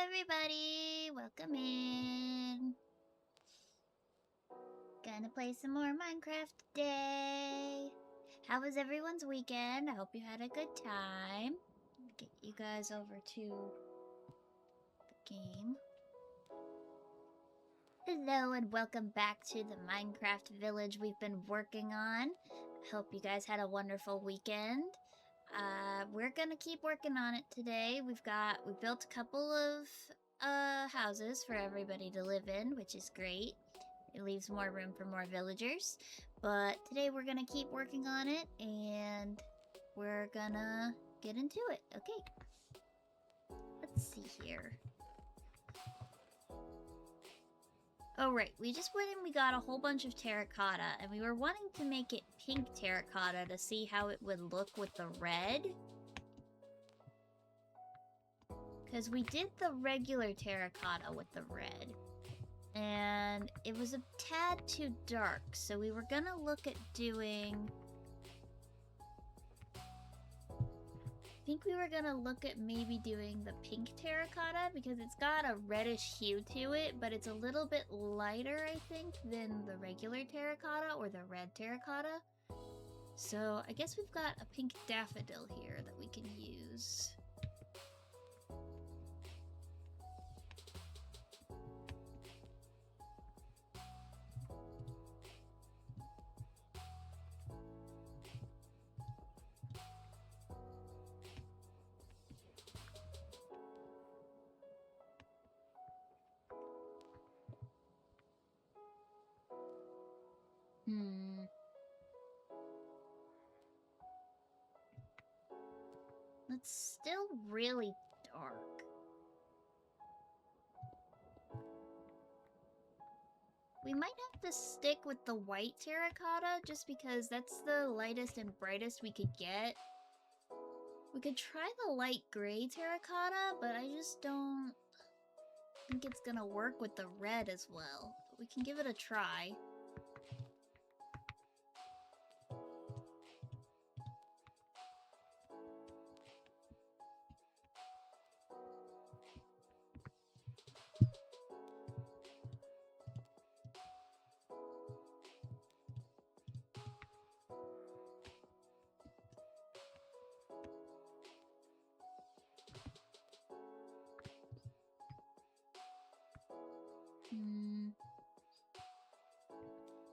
everybody! Welcome in! Gonna play some more Minecraft today! How was everyone's weekend? I hope you had a good time. Get you guys over to the game. Hello and welcome back to the Minecraft village we've been working on. I hope you guys had a wonderful weekend. We're gonna keep working on it today. We built a couple of houses for everybody to live in, which is great. It leaves more room for more villagers. But today we're gonna keep working on it and we're gonna get into it. Okay. Let's see here. Oh right, we just went and we got a whole bunch of terracotta, and we were wanting to make it pink terracotta to see how it would look with the red. Because we did the regular terracotta with the red, and it was a tad too dark, so we were gonna look at doing... I think we were gonna look at maybe doing the pink terracotta because it's got a reddish hue to it, but it's a little bit lighter, I think, than the regular terracotta or the red terracotta. So I guess we've got a pink daffodil here that we can use. It's still really dark. We might have to stick with the white terracotta just because that's the lightest and brightest we could get. We could try the light gray terracotta, but I just don't think it's gonna work with the red as well. But we can give it a try.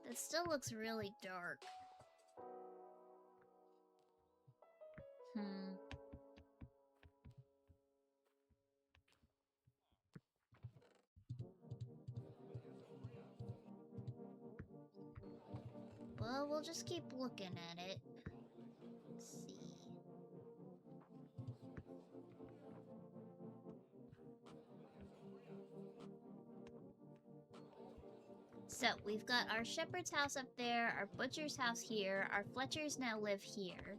That still looks really dark. Well, we'll just keep looking at it. Let's see. So, we've got our shepherd's house up there, our butcher's house here, our Fletchers now live here,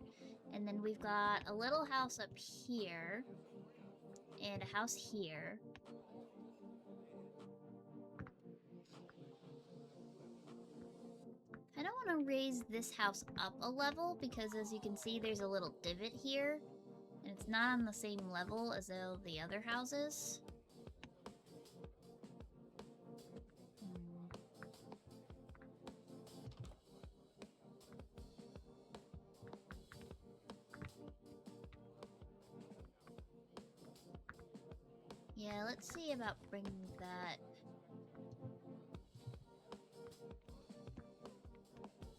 and then we've got a little house up here, and a house here. I don't want to raise this house up a level, because as you can see, there's a little divot here, and it's not on the same level as all the other houses. Yeah, let's see about bringing that.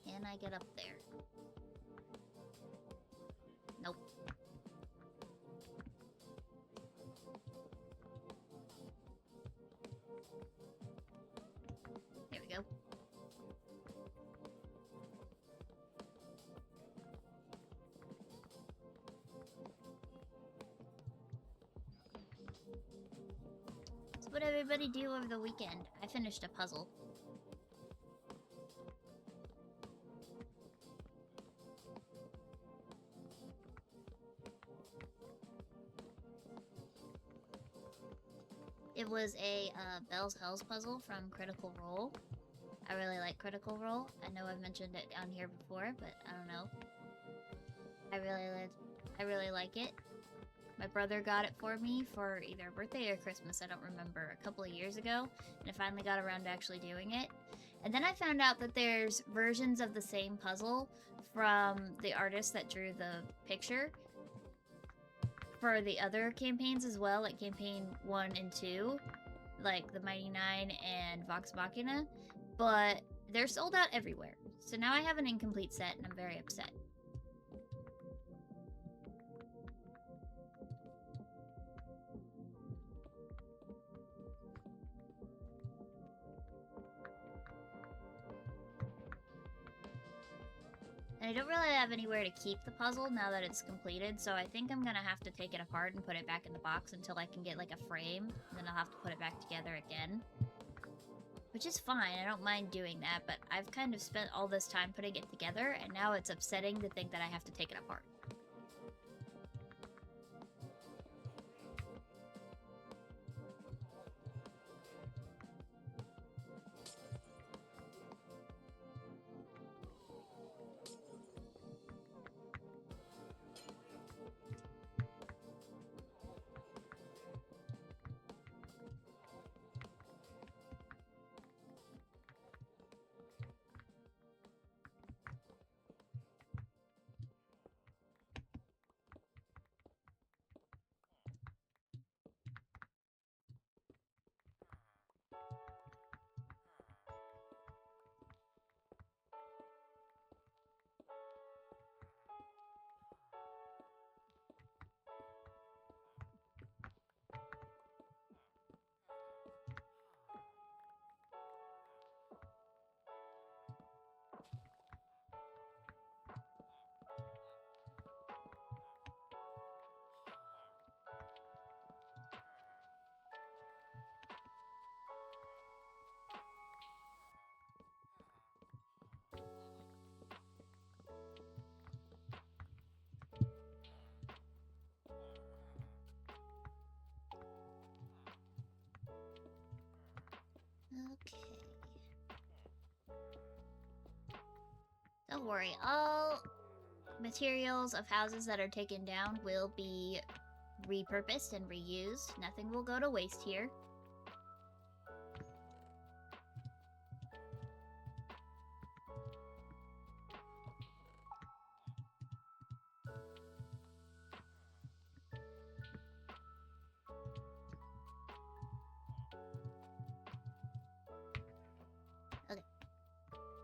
Can I get up there? Nope. There we go. So what did everybody do over the weekend? I finished a puzzle. It was a Bell's Hells puzzle from Critical Role. I really like Critical Role. I know I've mentioned it on here before, but I don't know. I really like it. My brother got it for me for either birthday or Christmas, I don't remember, a couple of years ago, and I finally got around to actually doing it. And then I found out that there's versions of the same puzzle from the artist that drew the picture for the other campaigns as well, like campaign 1 and 2, like the Mighty Nine and Vox Machina, but they're sold out everywhere. So now I have an incomplete set and I'm very upset. And I don't really have anywhere to keep the puzzle now that it's completed, so I think I'm gonna have to take it apart and put it back in the box until I can get like a frame, and then I'll have to put it back together again. Which is fine, I don't mind doing that, but I've kind of spent all this time putting it together, and now it's upsetting to think that I have to take it apart. Okay. Don't worry, all materials of houses that are taken down will be repurposed and reused. Nothing will go to waste here.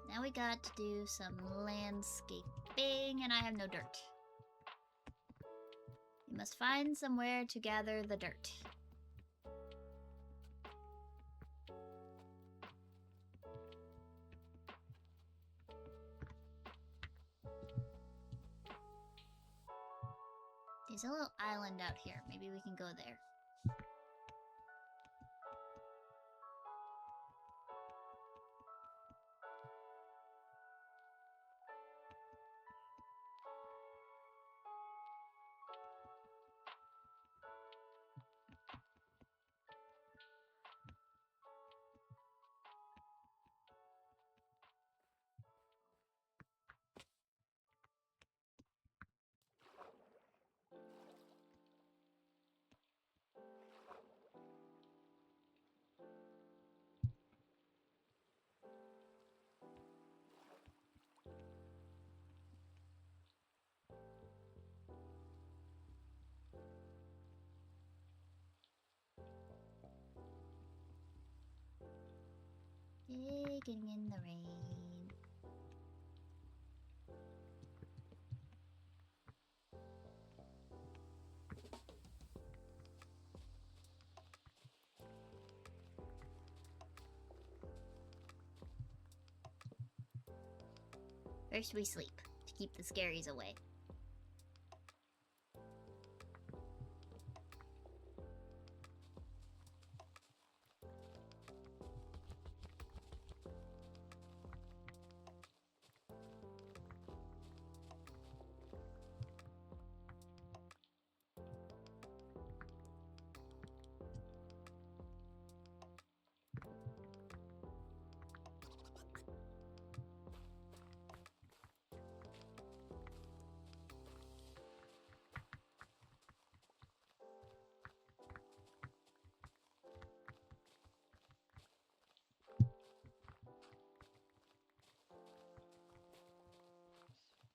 Now we got to do some landscaping, and I have no dirt. We must find somewhere to gather the dirt. There's a little island out here. Maybe we can go there. Digging in the rain. First we sleep, to keep the scaries away.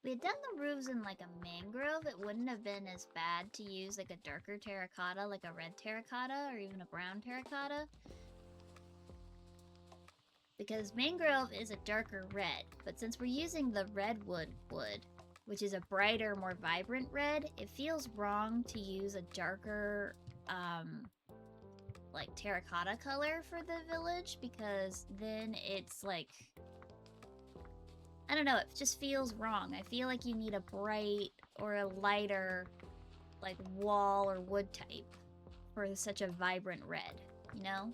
we had done the roofs in like a mangrove, it wouldn't have been as bad to use like a darker terracotta, like a red terracotta or even a brown terracotta. Because mangrove is a darker red, but since we're using the redwood wood, which is a brighter, more vibrant red, it feels wrong to use a darker, like terracotta color for the village, because then it's like, I don't know, it just feels wrong. I feel like you need a bright or a lighter, like, wall or wood type for such a vibrant red, you know?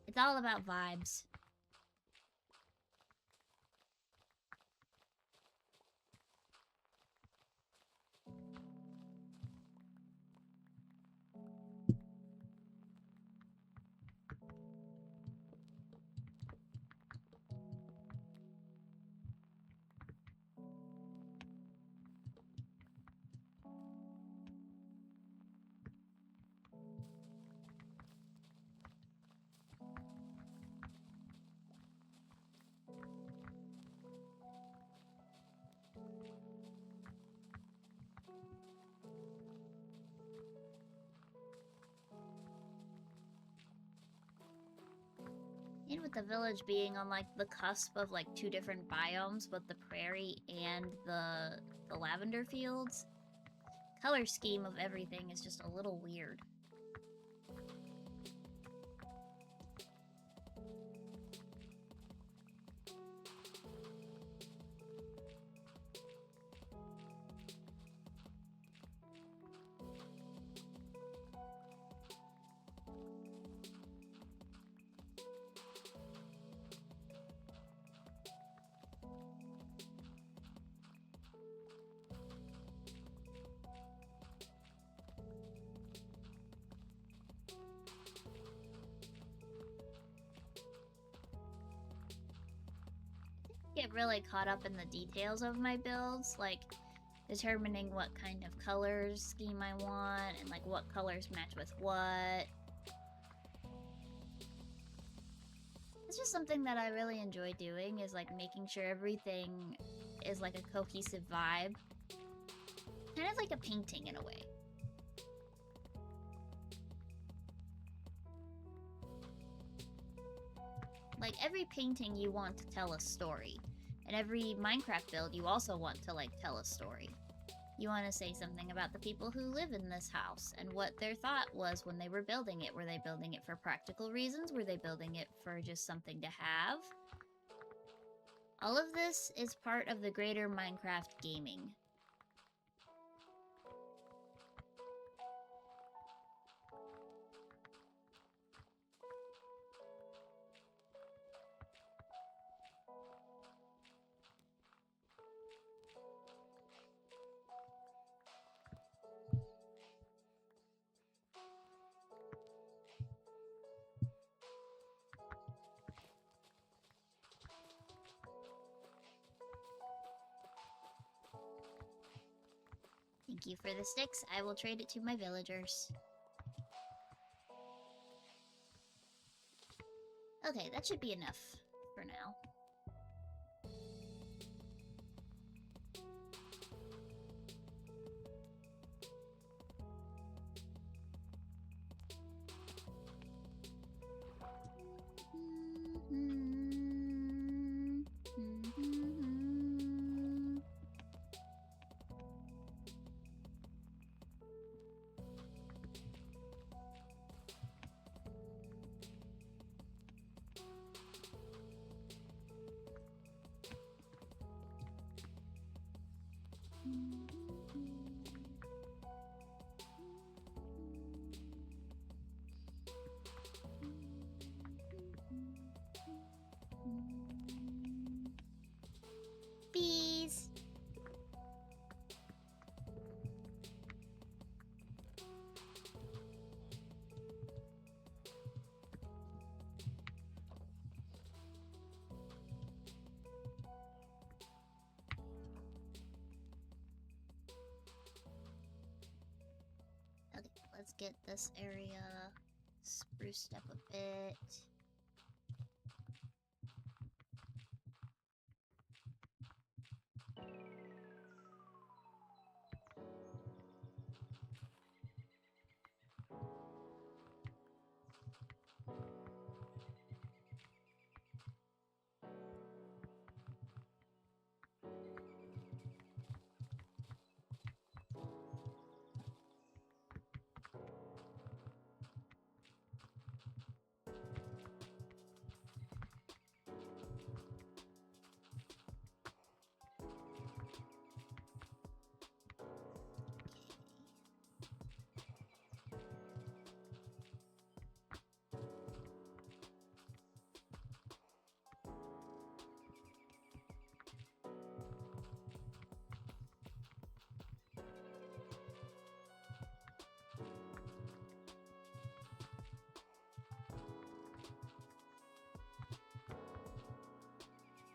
It's all about vibes. And with the village being on like the cusp of like two different biomes, both the prairie and the lavender fields, color scheme of everything is just a little weird. Get really caught up in the details of my builds, like determining what kind of colors scheme I want and like what colors match with what. It's just something that I really enjoy doing, is like making sure everything is like a cohesive vibe. Kind of like a painting in a way. Like, every painting you want to tell a story. And every Minecraft build you also want to, like, tell a story. You want to say something about the people who live in this house and what their thought was when they were building it. Were they building it for practical reasons? Were they building it for just something to have? All of this is part of the greater Minecraft gaming. Thank you for the sticks. I will trade it to my villagers. Okay, that should be enough for now. Bees. Okay, let's get this area spruced up a bit.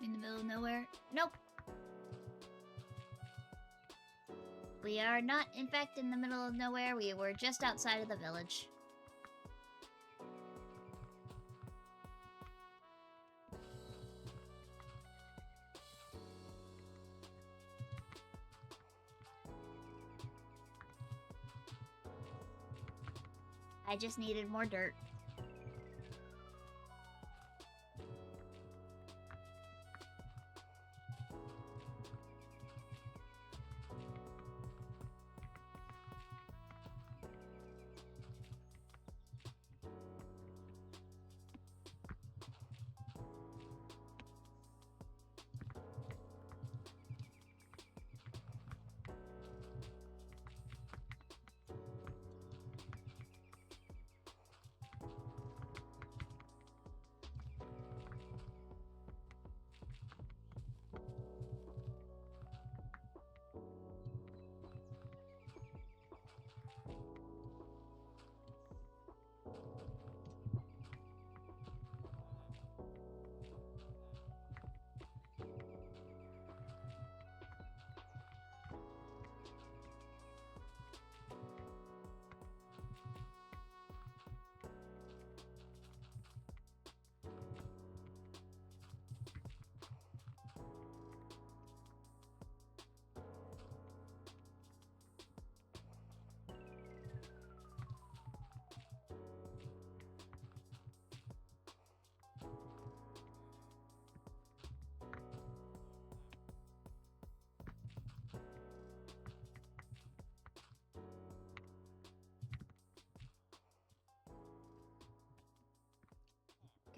In the middle of nowhere? Nope. We are not, in fact, in the middle of nowhere. We were just outside of the village. I just needed more dirt.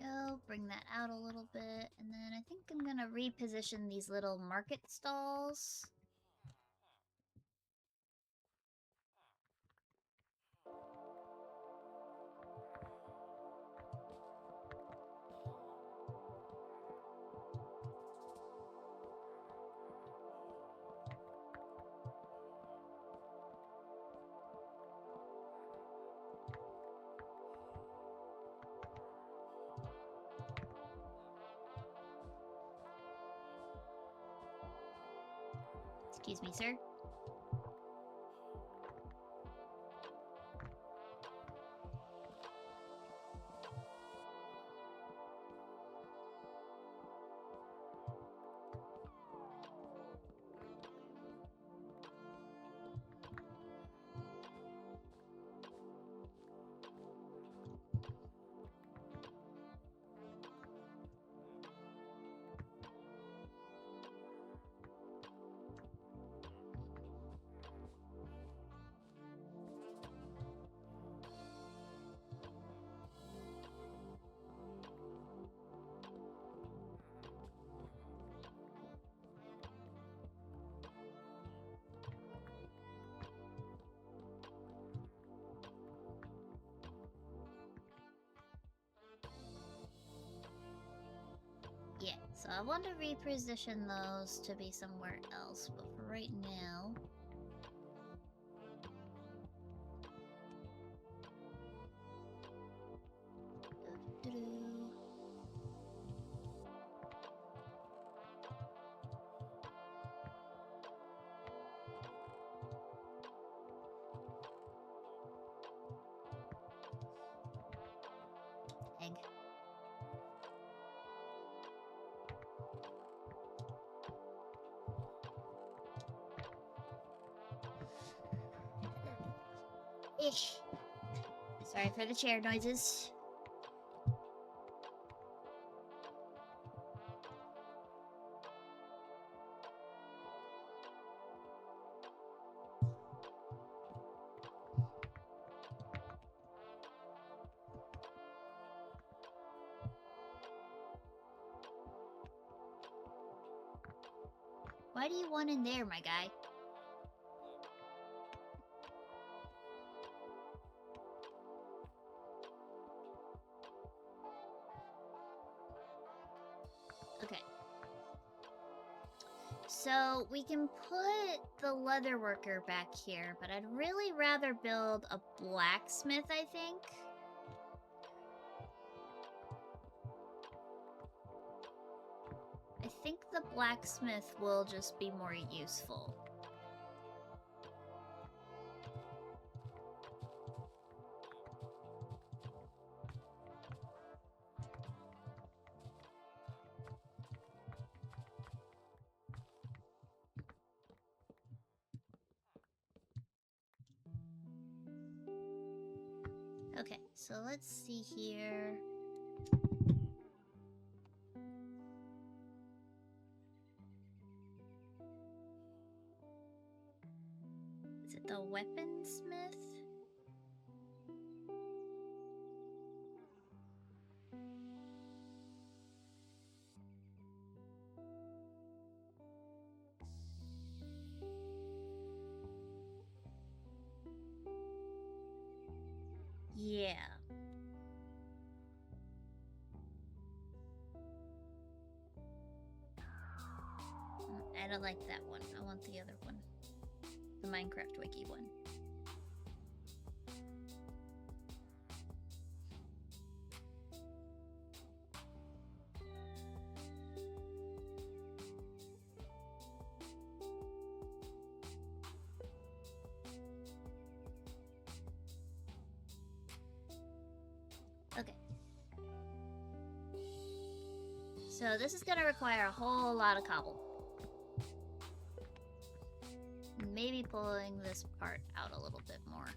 Go, bring that out a little bit, and then I think I'm gonna reposition these little market stalls. Excuse me, sir. Yeah, so I want to reposition those to be somewhere else, but for right now... Egg. Ish. Sorry for the chair noises. Why do you want in there, my guy? Okay. So we can put the leather worker back here, but I'd really rather build a blacksmith, I think. I think the blacksmith will just be more useful. Okay, so let's see here. Is it the weaponsmith? Yeah. I don't like that one. I want the other one. The Minecraft Wiki one. Okay. So this is gonna require a whole lot of cobble. Maybe pulling this part out a little bit more.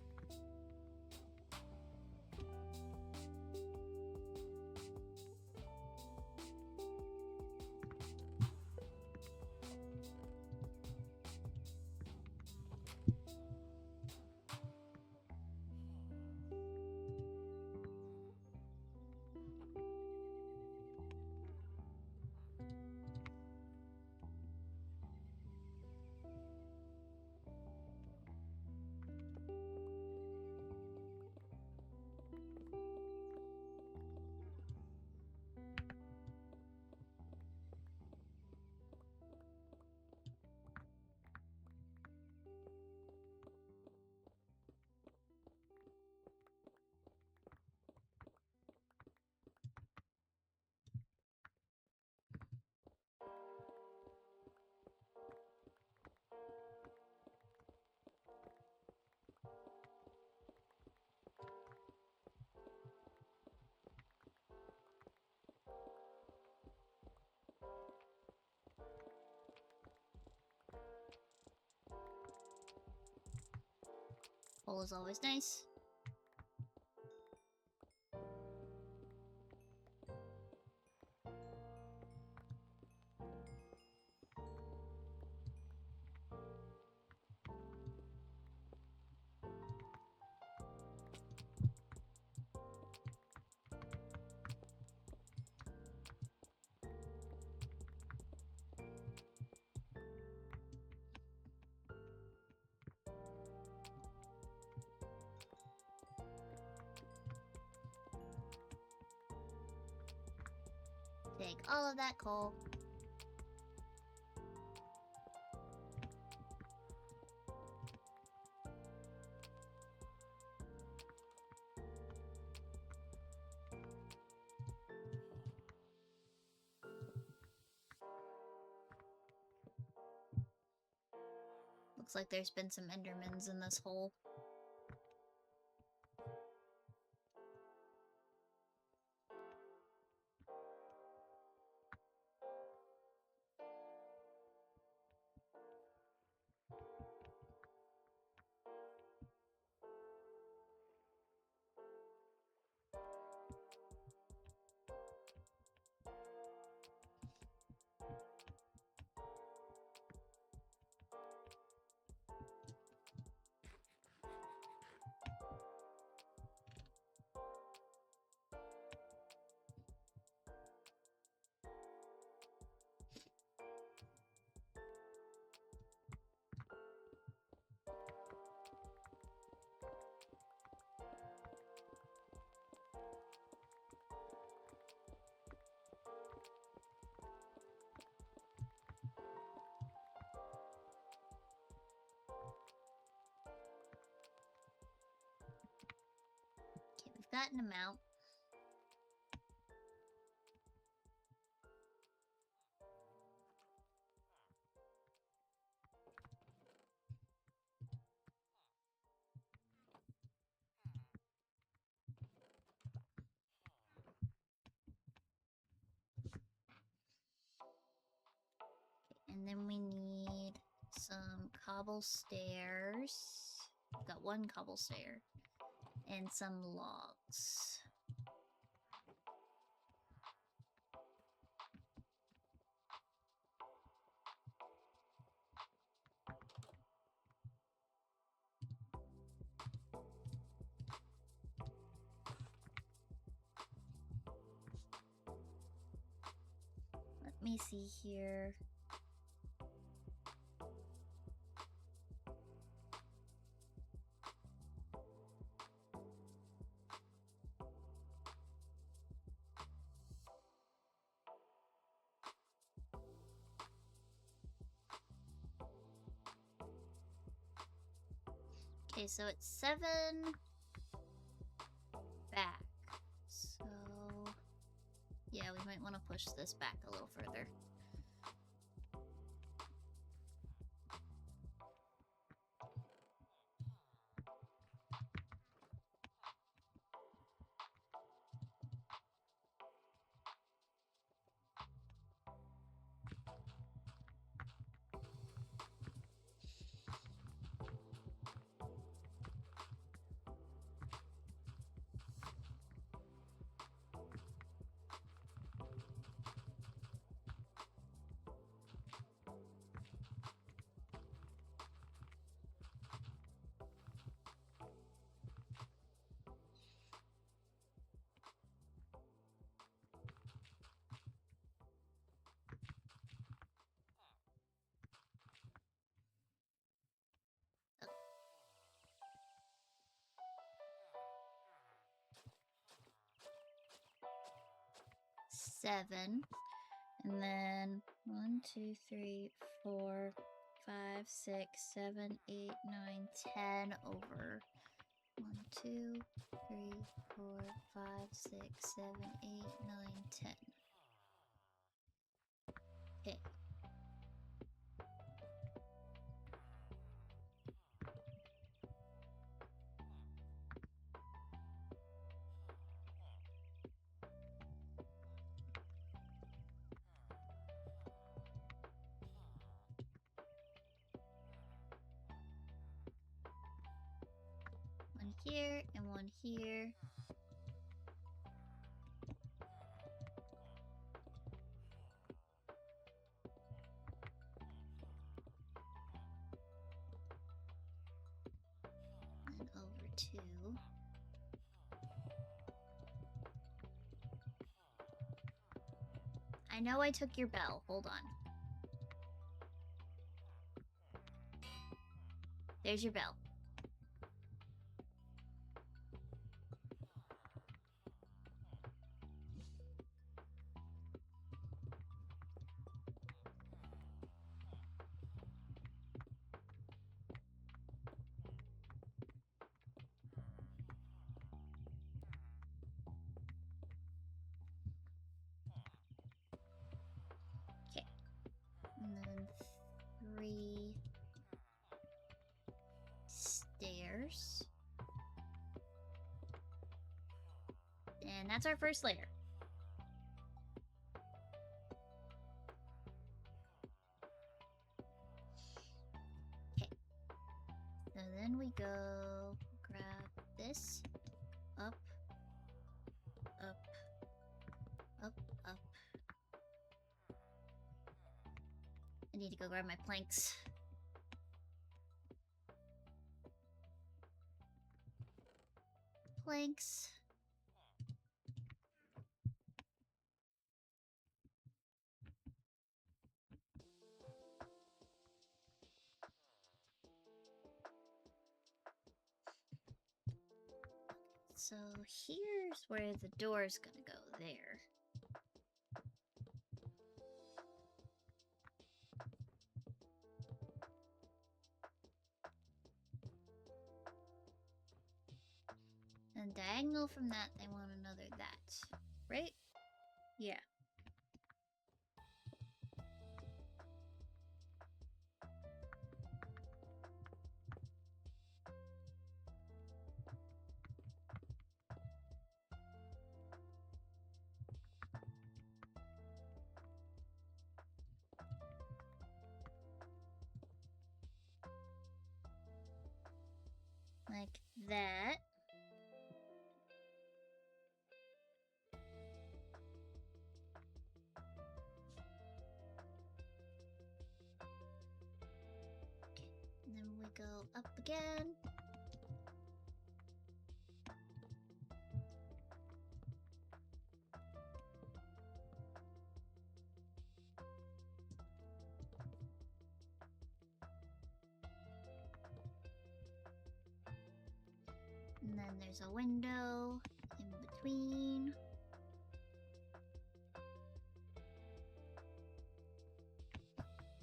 Full is always nice. Take all of that coal. Looks like there's been some Endermans in this hole. Got an amount. cobble stairs. We've got one cobble stair. And some logs. Let me see here. Okay, so it's 7 back. So, yeah, we might want to push this back a little further. Seven, and then 1, 2, 3, 4, 5, 6, 7, 8, 9, 10 over 1, 2, 3, 4, 5, 6, 7, 8, 9, 10. Okay. One here and one here. And over 2. I know I took your bell. Hold on. There's your bell. Okay. And then 3 stairs. And that's our first layer. Okay. So then we go grab this. Up. Up. Up. Up. I need to go grab my planks. Planks. So here's where the door's gonna go, there. And diagonal from that, they want another that, right? Yeah. Like that. And then we go up again. And then there's a window in between.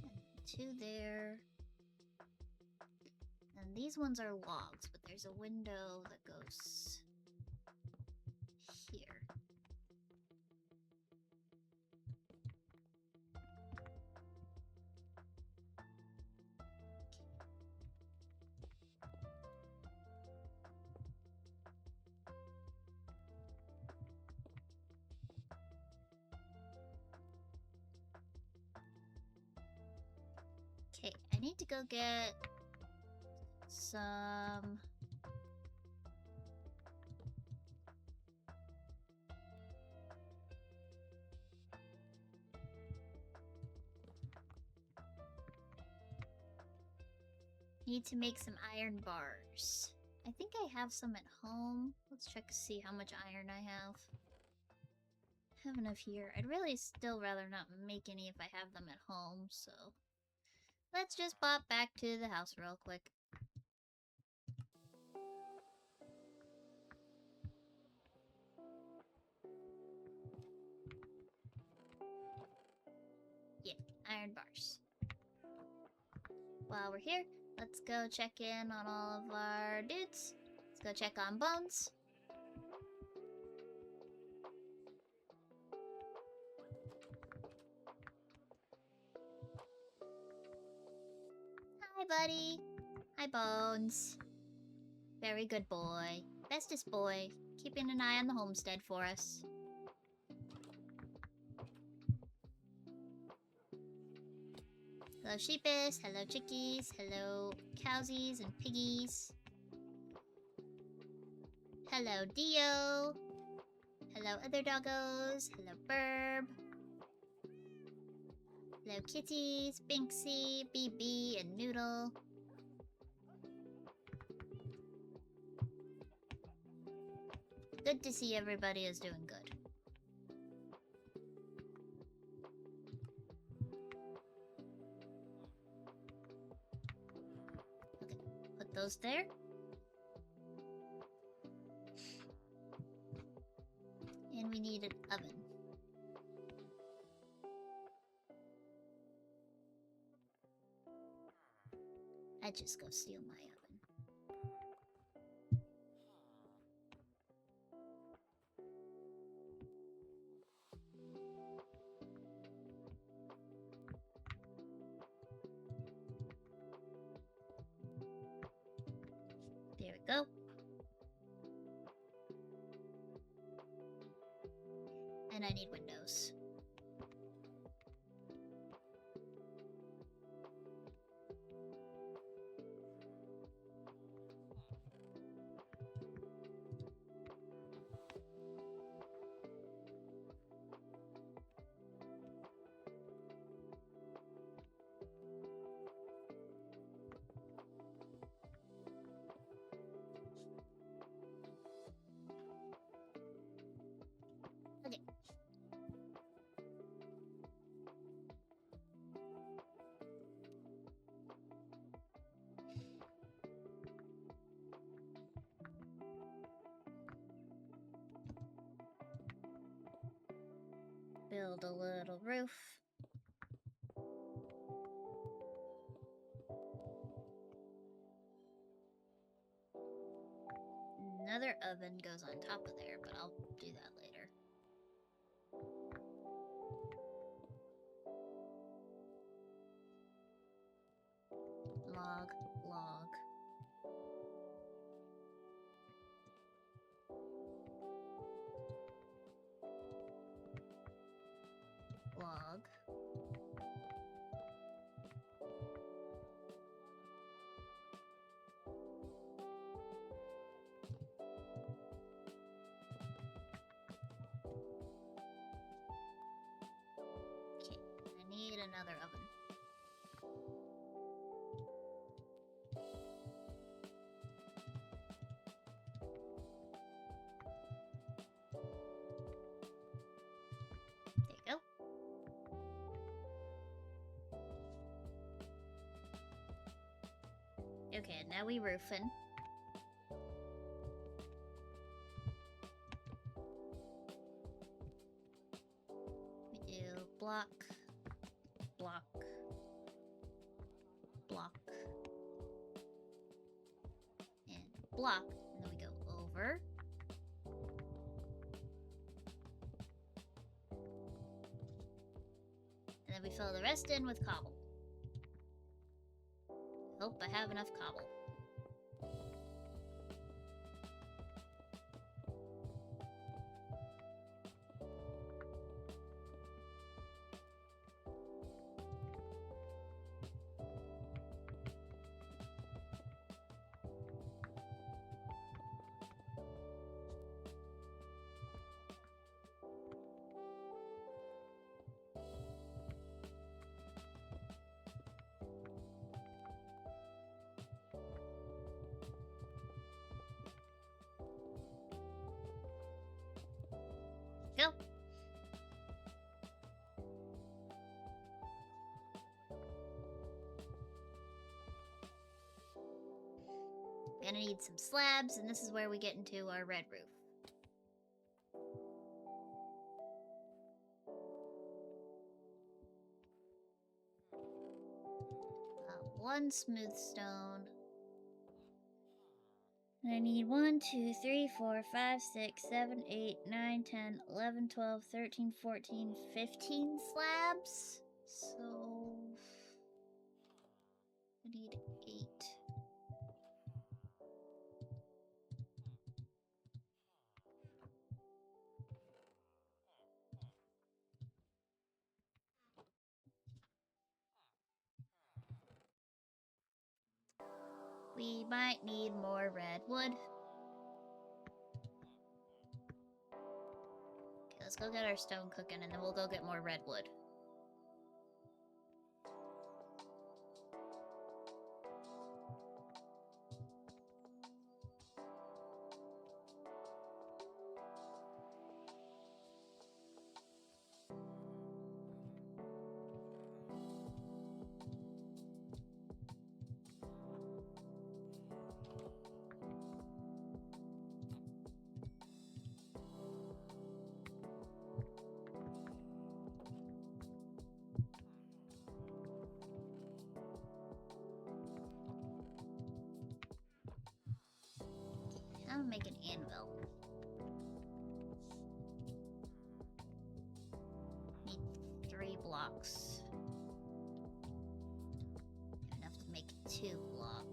And two there. And these ones are logs, but there's a window that goes here. Okay, I need to go get some... Need to make some iron bars. I think I have some at home. Let's check to see how much iron I have. I have enough here. I'd really still rather not make any if I have them at home, so... Let's just pop back to the house real quick. Yeah, iron bars. While we're here, let's go check in on all of our dudes. Let's go check on Bones. Hi, buddy. Hi, Bones. Very good boy. Bestest boy. Keeping an eye on the homestead for us. Hello, sheepies. Hello, chickies. Hello, cowsies and piggies. Hello, Dio. Hello, other doggos. Hello, Burb. Hello, kitties. Binksy, BB, and Noodle. Good to see everybody is doing good. Okay, put those there. And we need an oven. I'd just go steal my oven. There we go. And I need windows. Okay. Build a little roof. Another oven goes on top of there, but I'll do that later. Log, log. Log. another oven. There you go. Okay, now we roofing. We do block, block, block, and block, and then we go over. And then we fill the rest in with cobble. Hope I have enough cobble. Go. Gonna need some slabs, and this is where we get into our red roof. One smooth stone. And I need 1, 2, 3, 4, 5, 6, 7, 8, 9, 10, 11, 12, 13, 14, 15 slabs. So I need 8. We might need more redwood. Okay, let's go get our stone cooking and then we'll go get more redwood. I'll make an anvil. Need 3 blocks. Enough to make 2 blocks.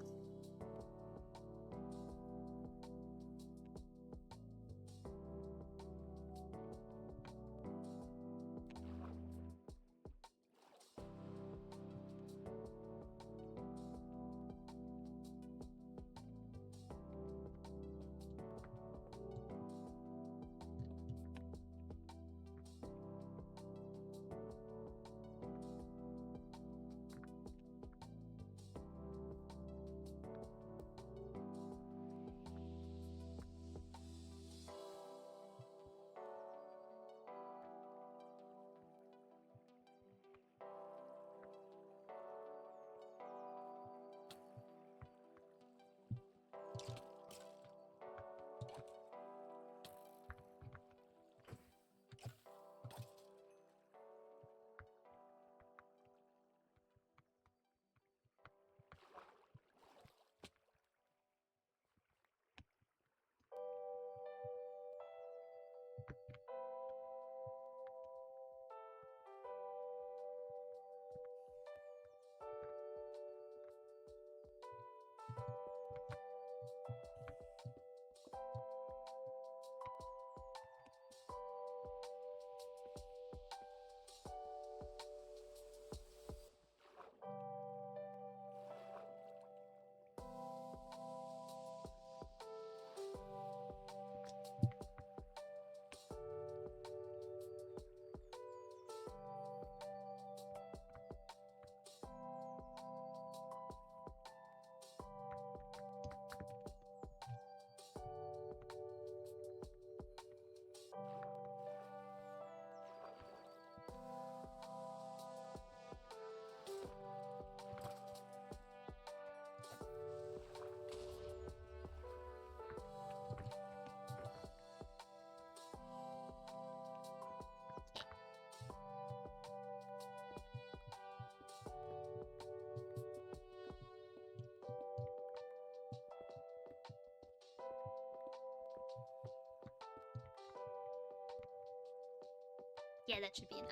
Yeah, that should be enough.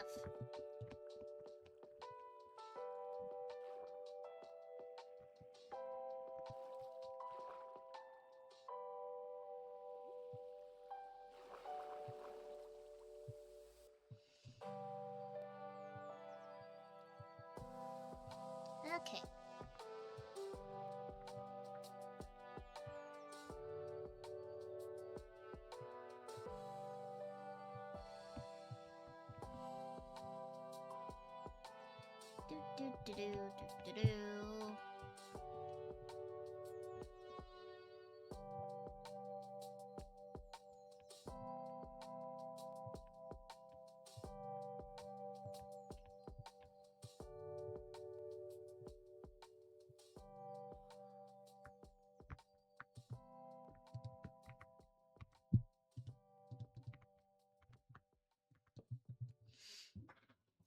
Okay. Do.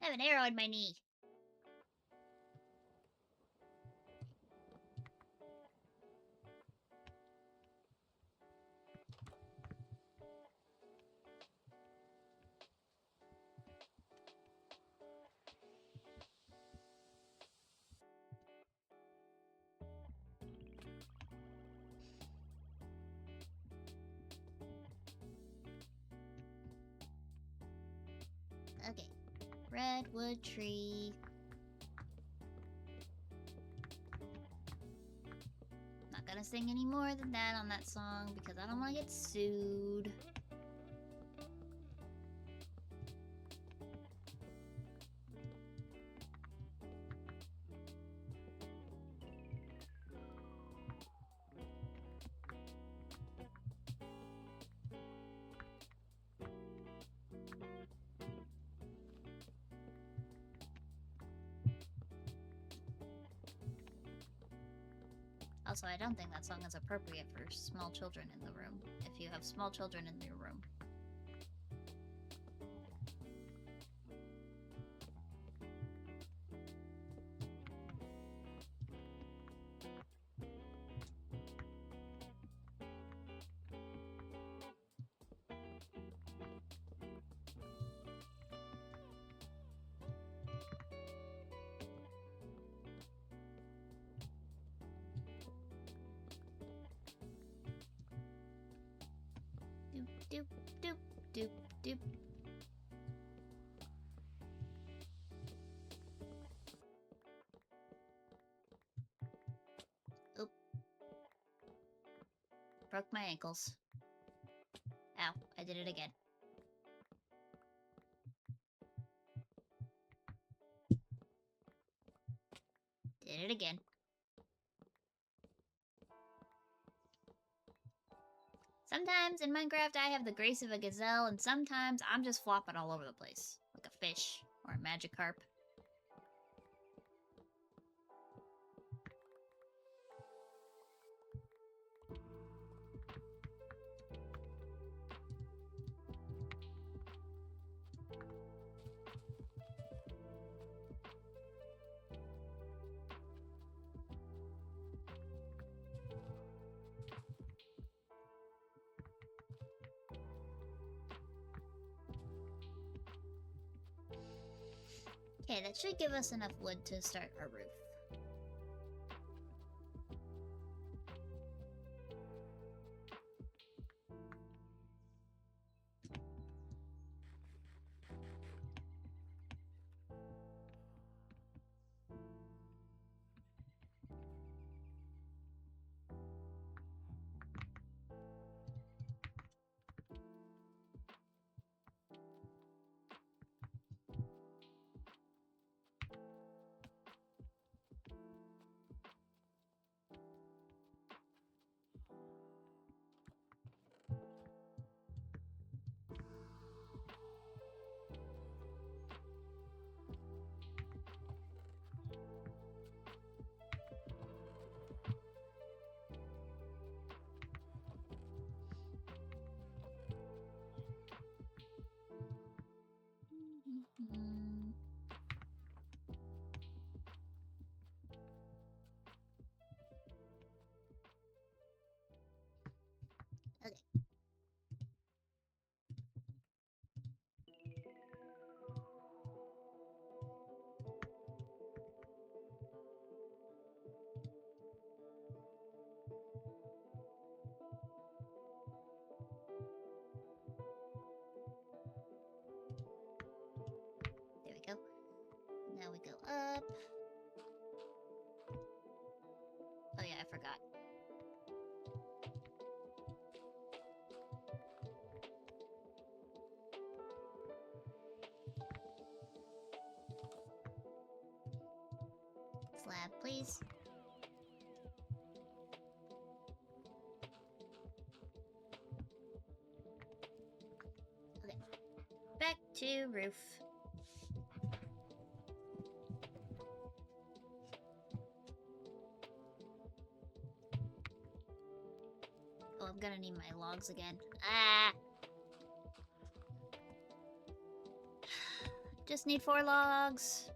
I have an arrow in my knee. Okay. Redwood tree. Not gonna sing any more than that on that song because I don't want to get sued. Also, I don't think that song is appropriate for small children in the room, if you have small children in your room. Doop, doop, doop, doop. Oop. Broke my ankles. Ow, I did it again. Did it again. Sometimes in Minecraft I have the grace of a gazelle, and sometimes I'm just flopping all over the place. Like a fish or a Magikarp. Okay, that should give us enough wood to start our roof. Oh yeah, I forgot. Slab, please. Okay. Back to roof. Oh, I'm gonna need my logs again. Ah! Just need 4 logs.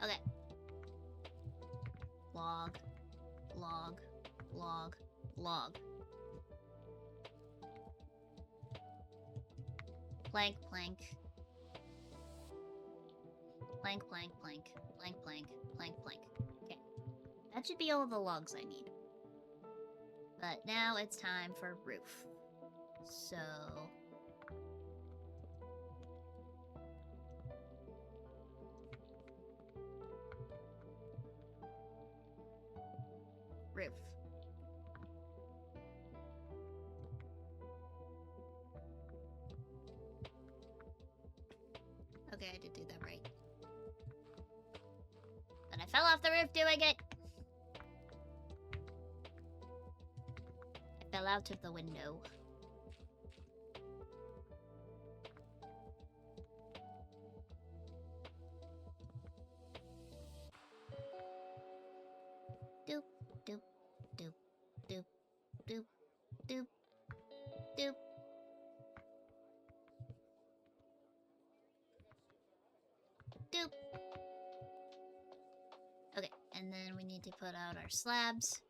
Okay. Log, log, log, log. Plank, plank. Plank, plank, plank. Plank, plank, plank, plank. Okay. That should be all the logs I need. But now it's time for roof. So... roof. Okay, I did do that right. But I fell off the roof doing it! I fell out of the window. Doop, doop, doop, doop, doop, doop, doop. Doop. Okay, and then we need to put out our slabs.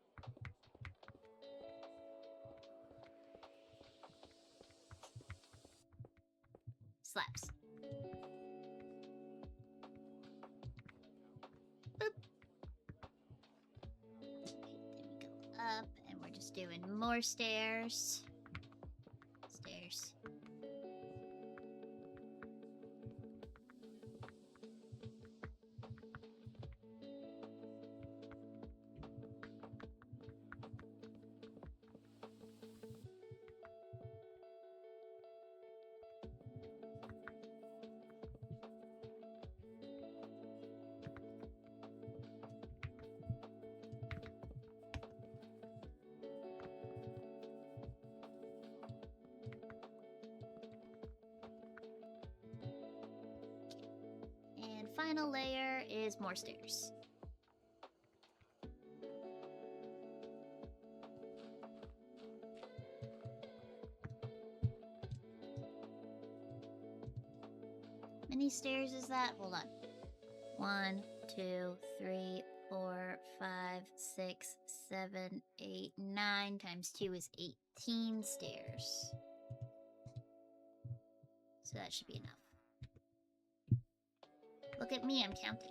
Slabs. Boop. Okay, then we go up, and we're just doing more stairs. Stairs. Final layer is more stairs. How many stairs is that? Hold on. 1, 2, 3, 4, 5, 6, 7, 8, 9 times 2 is 18 stairs. So that should be enough. Look at me, I'm counting.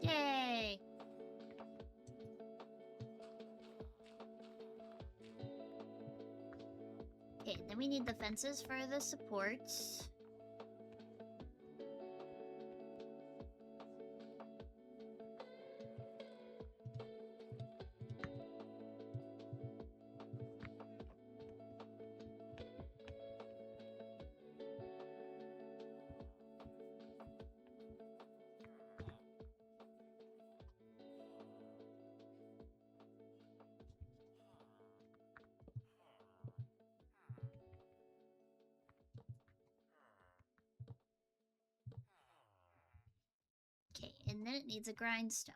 Yay! Okay, then we need the fences for the supports. then it needs a grindstone.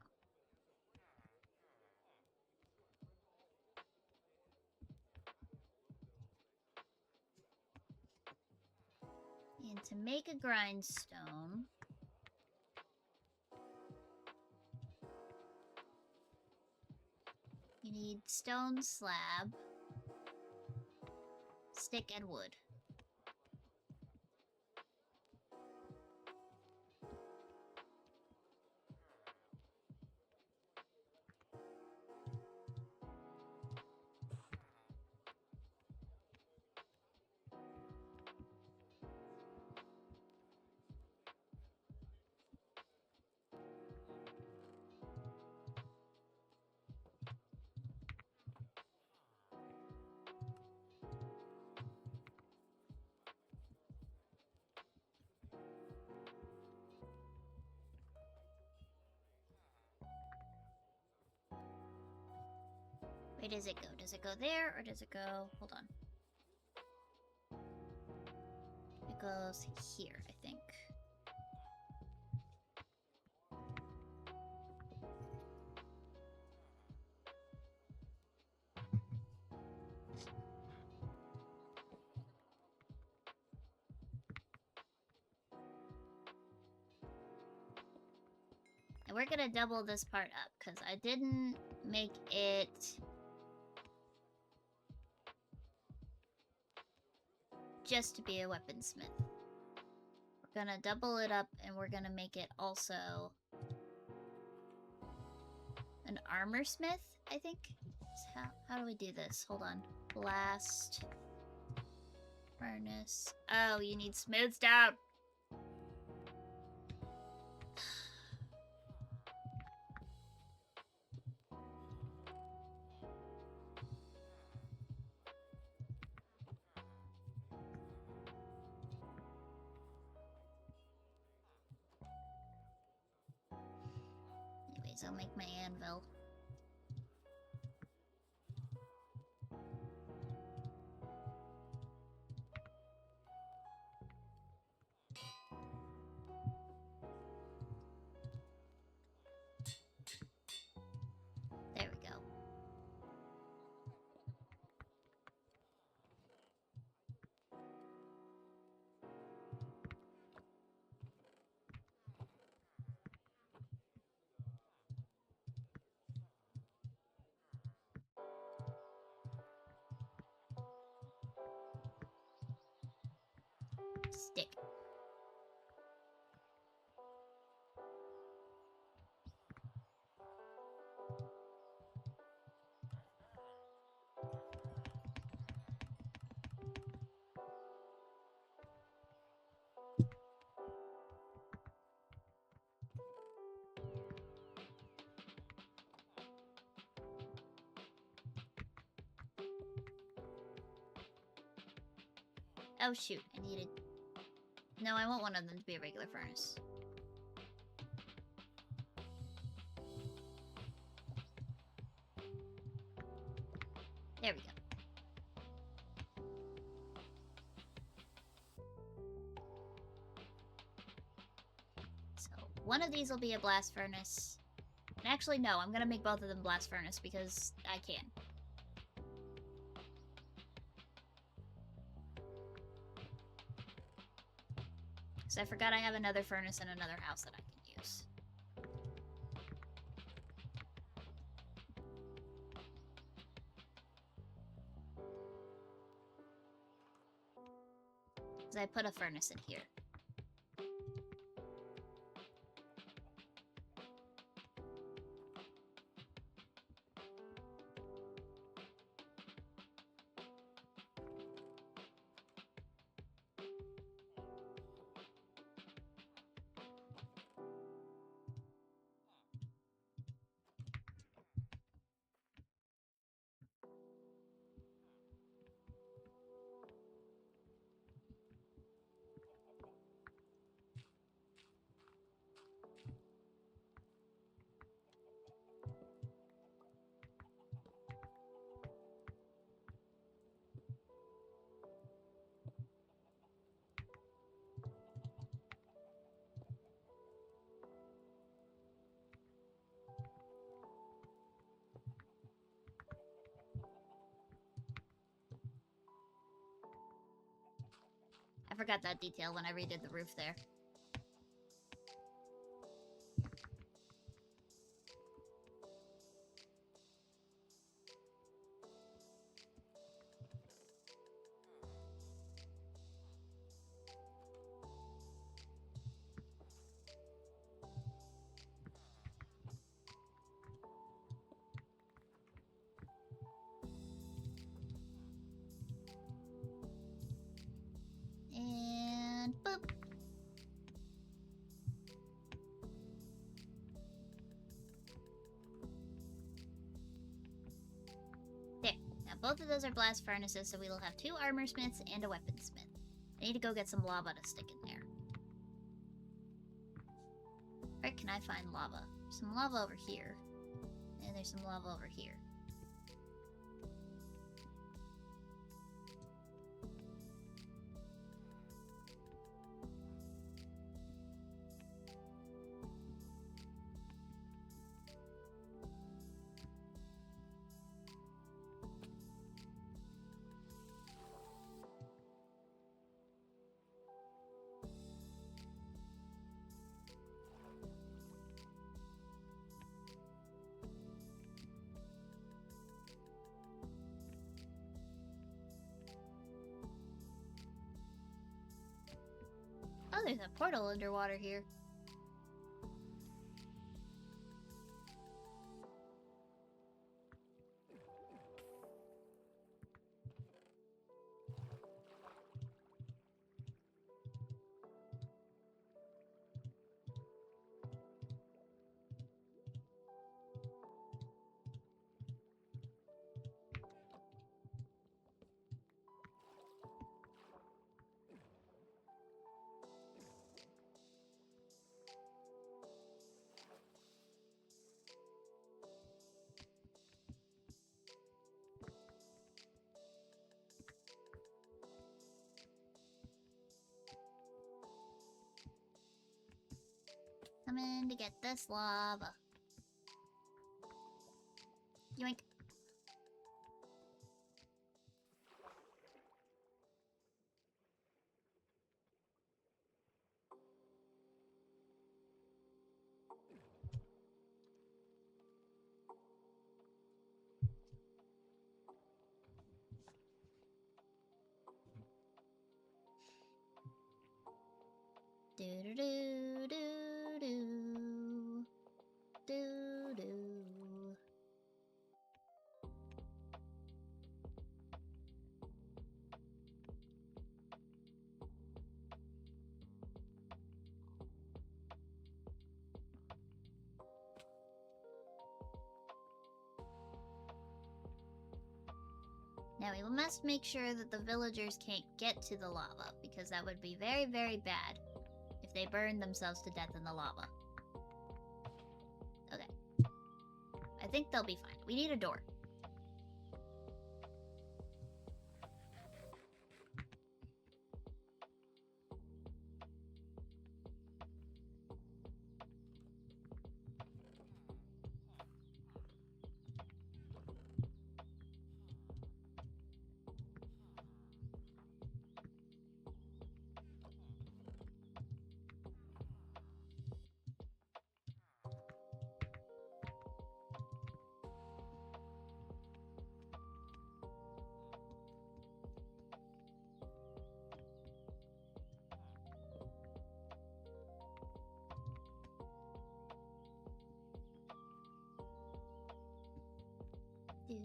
And to make a grindstone, you need stone slab, stick, and wood. Where does it go? Does it go there, or does it go... Hold on. It goes here, I think. And we're gonna double this part up, because I didn't make it... just to be a weaponsmith. We're gonna double it up, and we're gonna make it also... an armor smith, I think? So how do we do this? Hold on. Blast... furnace... Oh, you need smooth stone! Anyways, I'll make my anvil. There we go. Stick. Oh shoot, I needed... No, I want one of them to be a regular furnace. There we go. So, one of these will be a blast furnace. And actually, no, I'm gonna make both of them blast furnace because I can. So I forgot I have another furnace in another house that I can use. So I put a furnace in here. I forgot that detail when I redid the roof there. And boop. There. Now both of those are blast furnaces, so we will have 2 armor smiths and a weaponsmith. I need to go get some lava to stick in there. Where can I find lava? There's some lava over here. And there's some lava over here. Oh, there's a portal underwater here. Coming to get this lava. Yoink. Do do do do do do do. Now we must make sure that the villagers can't get to the lava, because that would be very, very bad if they burn themselves to death in the lava. Okay. I think they'll be fine. We need a door. Do,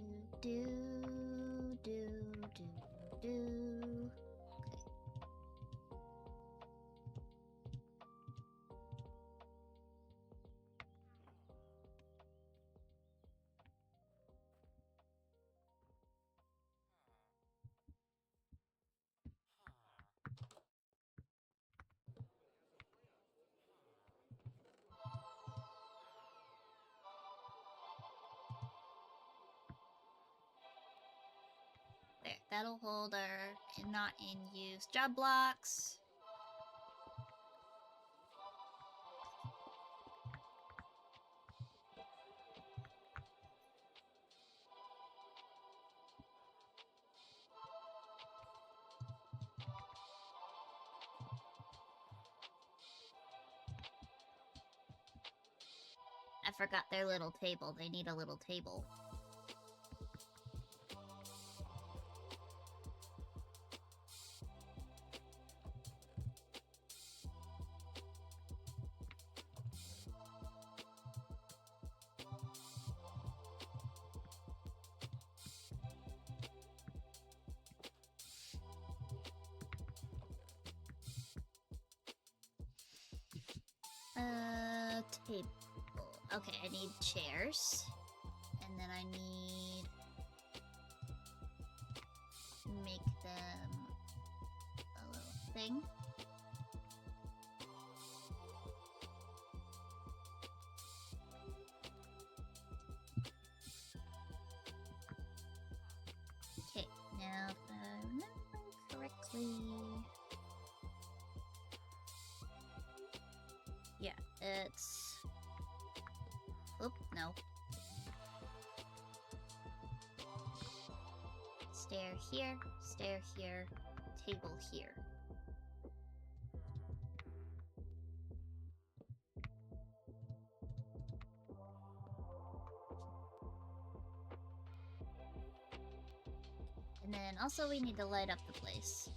do, do, do, do. Okay. There, that'll hold our not in use job blocks. forgot their little table. They need a little table. Table. Okay, I need chairs. And then I need... make them a little thing. Okay, now if I remember correctly... yeah, it's... oop, no. Stair here, table here. And then also we need to light up the place.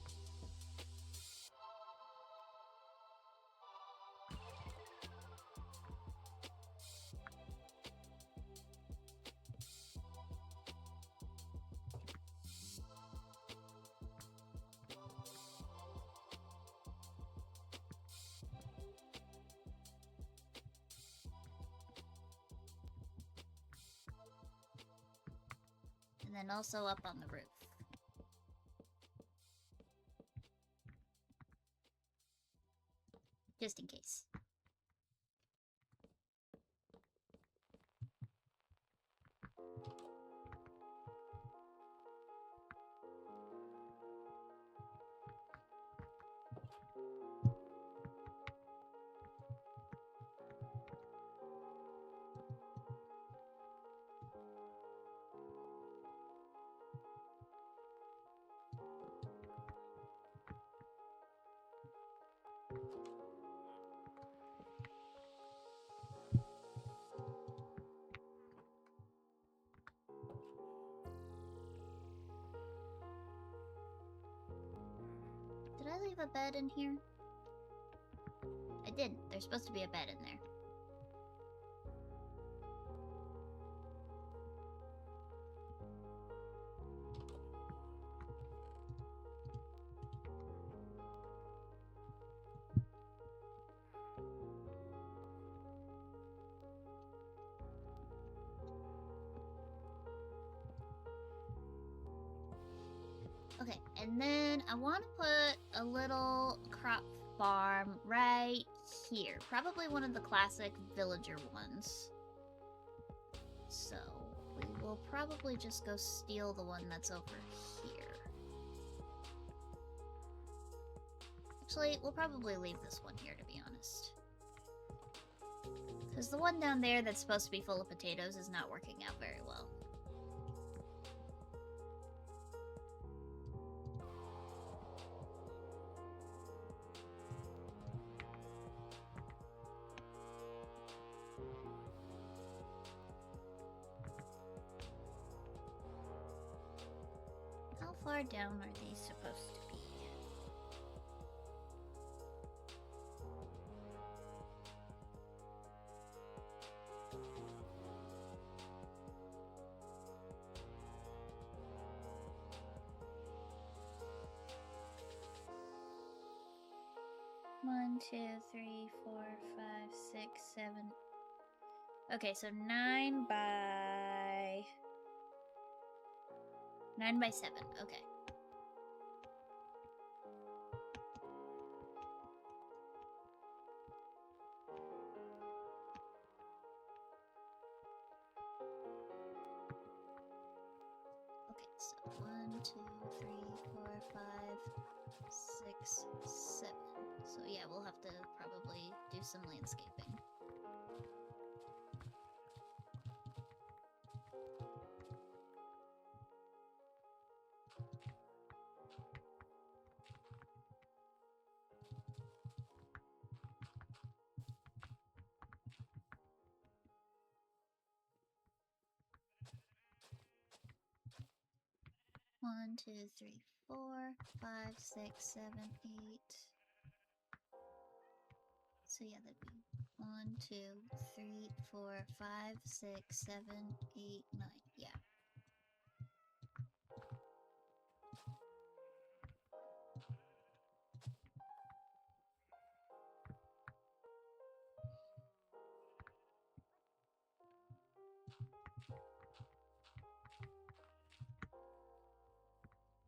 And then also up on the roof. Just in case. Did I leave a bed in here? I didn't. There's supposed to be a bed in there. Okay, and then I want to put a little crop farm right here. Probably one of the classic villager ones. So, we will probably just go steal the one that's over here. Actually, we'll probably leave this one here, to be honest. Because the one down there that's supposed to be full of potatoes is not working out very well. How far down are these supposed to be? One, 2, 3, 4, 5, 6, 7. Okay, so 9 by 7. Okay. Okay, so 1, 2, 3, 4, 5, 6, 7. So yeah, we'll have to probably do some landscaping. 1, 2, 3, 4, 5, 6, 7, 8. So yeah, that'd be 1, 2, 3, 4, 5, 6, 7, 8, 9. Yeah.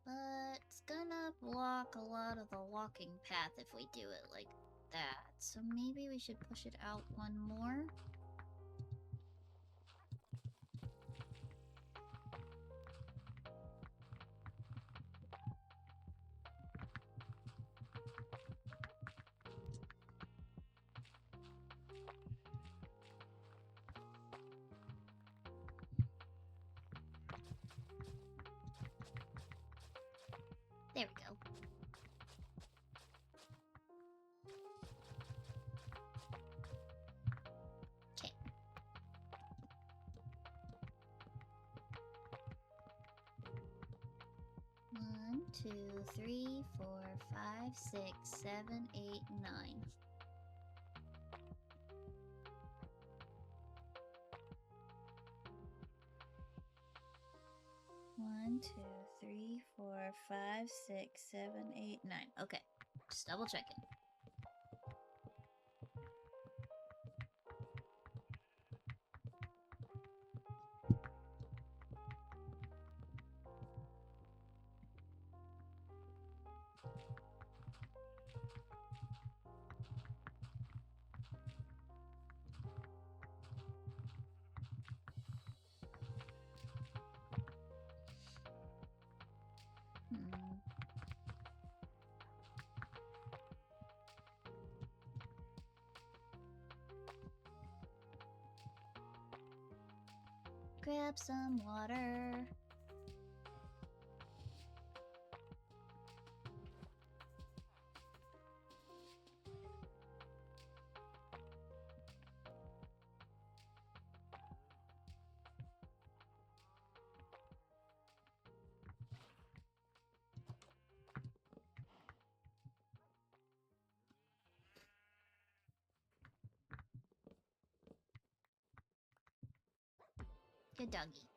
But it's gonna block a lot of the walking path if we do it like that. So maybe we should push it out one more. There we go. Okay. One, 2, 3, 4, 5, 6, 7, 8, 9. One, 2, 3, 4, 5, 6, 7, 8, 9. Okay, just double checking. Grab some water. Good doggy.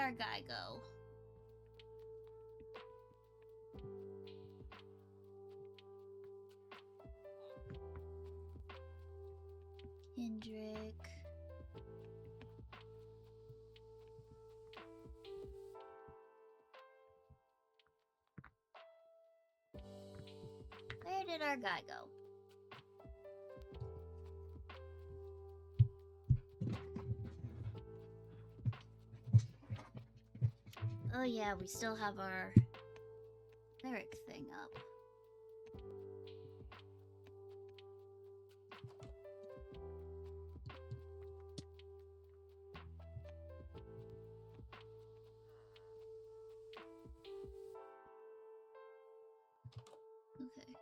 our guy go? Hendrik. Where did our guy go? Oh yeah, we still have our cleric thing up. Okay.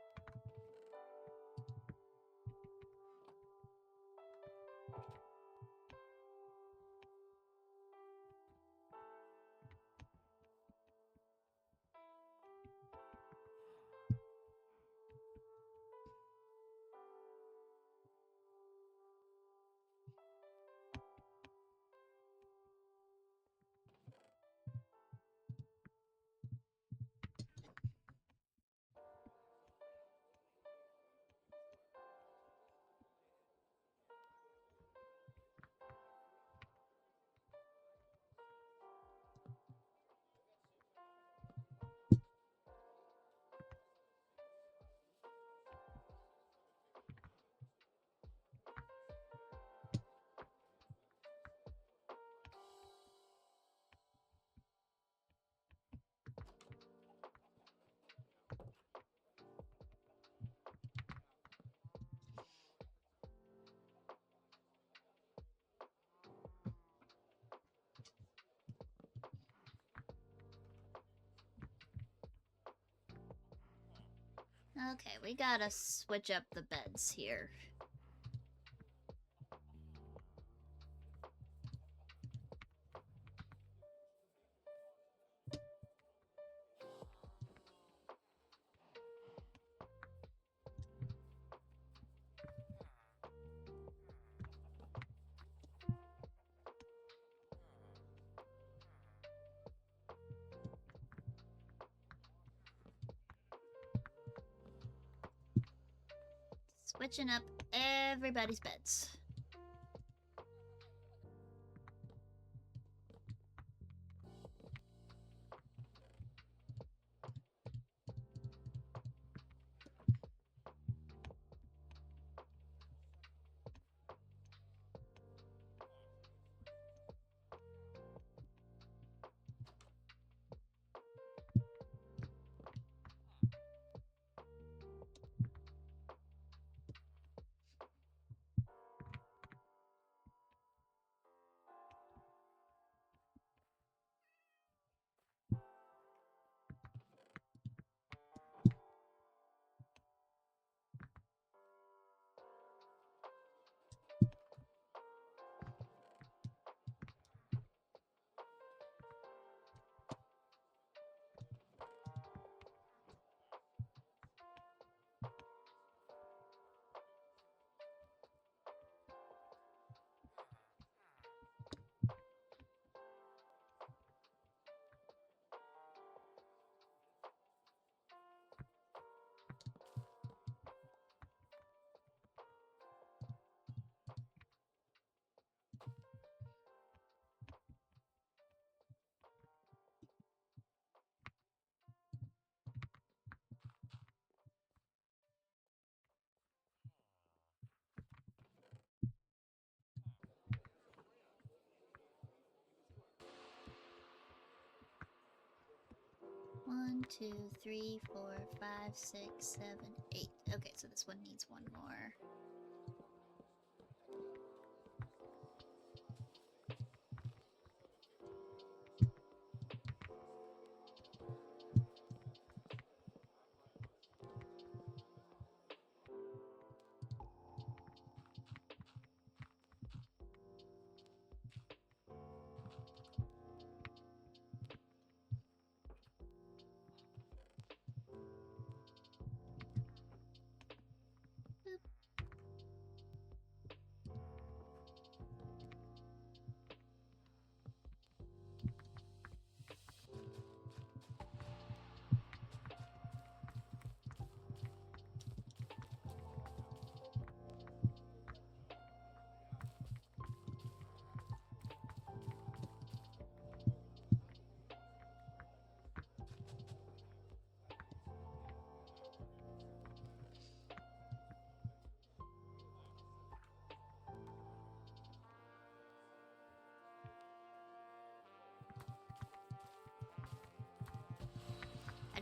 Okay, we gotta switch up the beds here. Switching up everybody's beds. One, two, three, 4, 5, 6, 7, 8. Okay, so this one needs one more.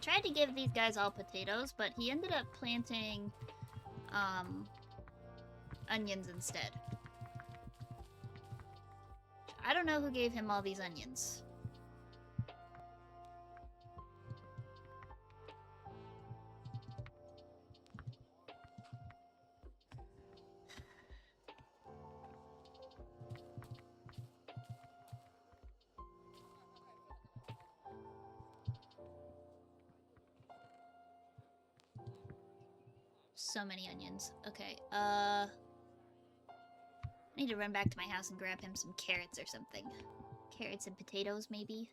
tried to give these guys all potatoes, but he ended up planting, onions instead. I don't know who gave him all these onions. So many onions. Okay, I need to run back to my house and grab him some carrots or something. Carrots and potatoes, maybe?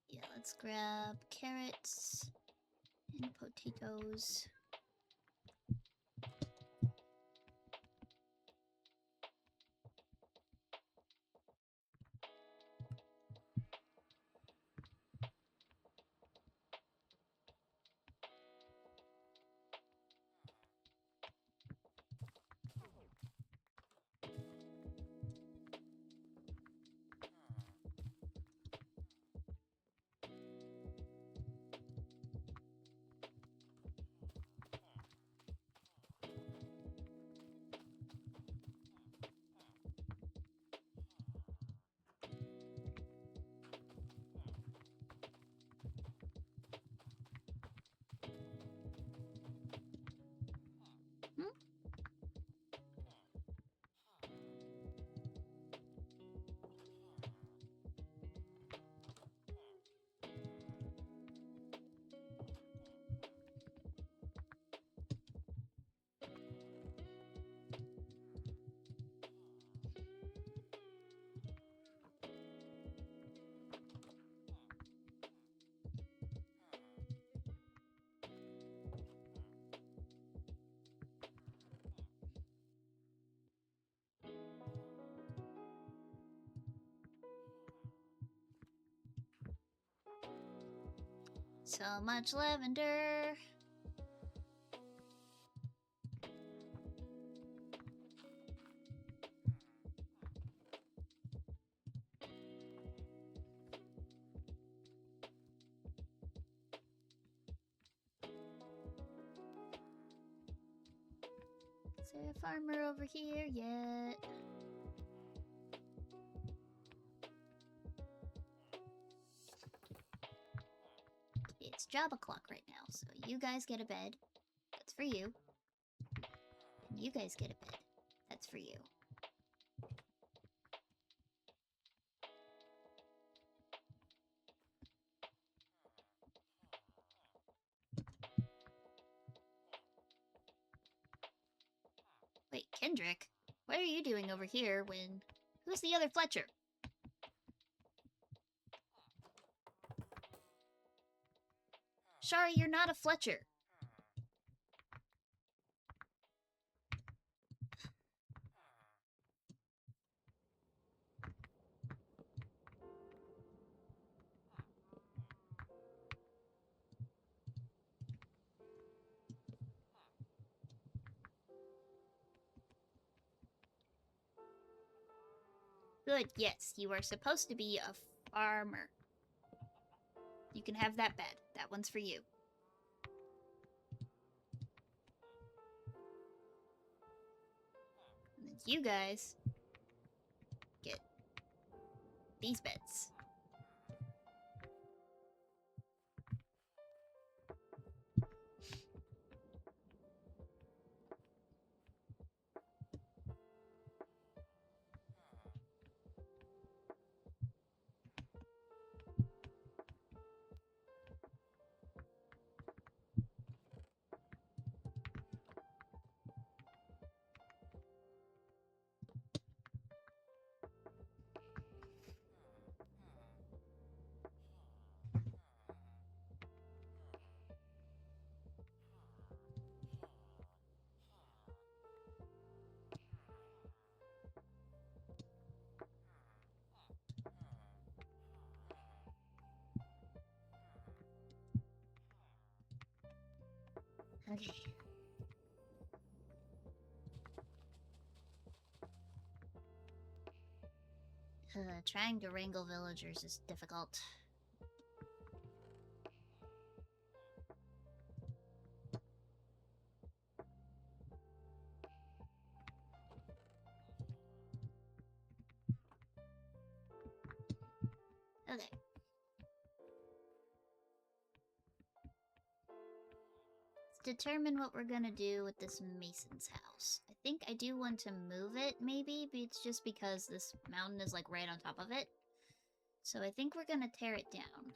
Yeah, let's grab carrots and potatoes. So much lavender. Is there a farmer over here yet? It's job o'clock right now, so you guys get a bed. That's for you. And you guys get a bed. That's for you. Wait, Kendrick? What are you doing over here when... Who's the other Fletcher? Shari, you're not a Fletcher. Good, yes, you are supposed to be a farmer. You can have that bed. That one's for you. And then you guys get these beds. Trying to wrangle villagers is difficult. Okay. Let's determine what we're gonna do with this mason's house. I think I do want to move it, maybe, but it's just because this mountain is like right on top of it. So I think we're gonna tear it down.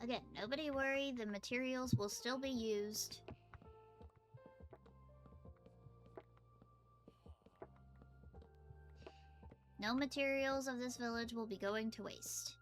Again, nobody worry, the materials will still be used. No materials of this village will be going to waste.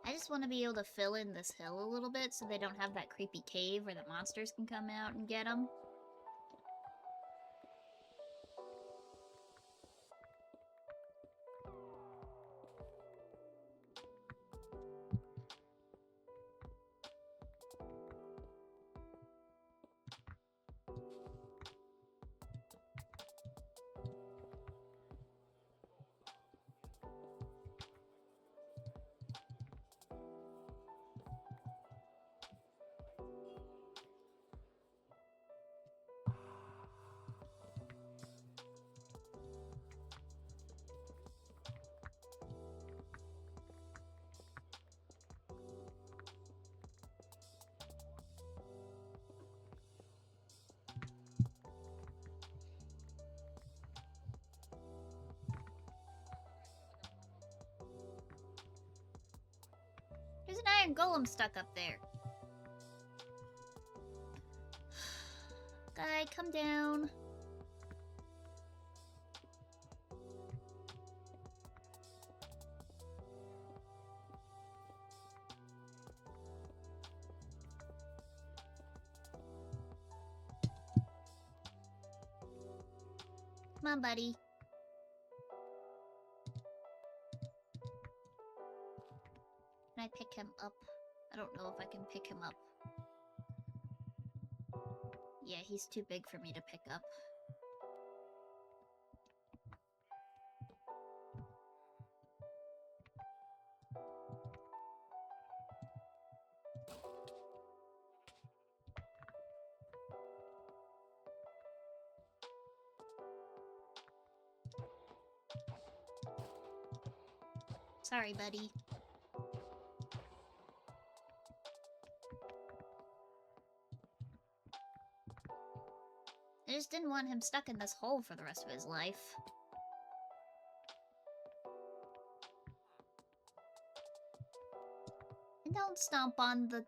I just want to be able to fill in this hill a little bit so they don't have that creepy cave where the monsters can come out and get them. There's an iron golem stuck up there. Guy, come down. Come on, buddy. Can I pick him up? I don't know if I can pick him up. Yeah, he's too big for me to pick up. Sorry, buddy. I just didn't want him stuck in this hole for the rest of his life. And don't stomp on the...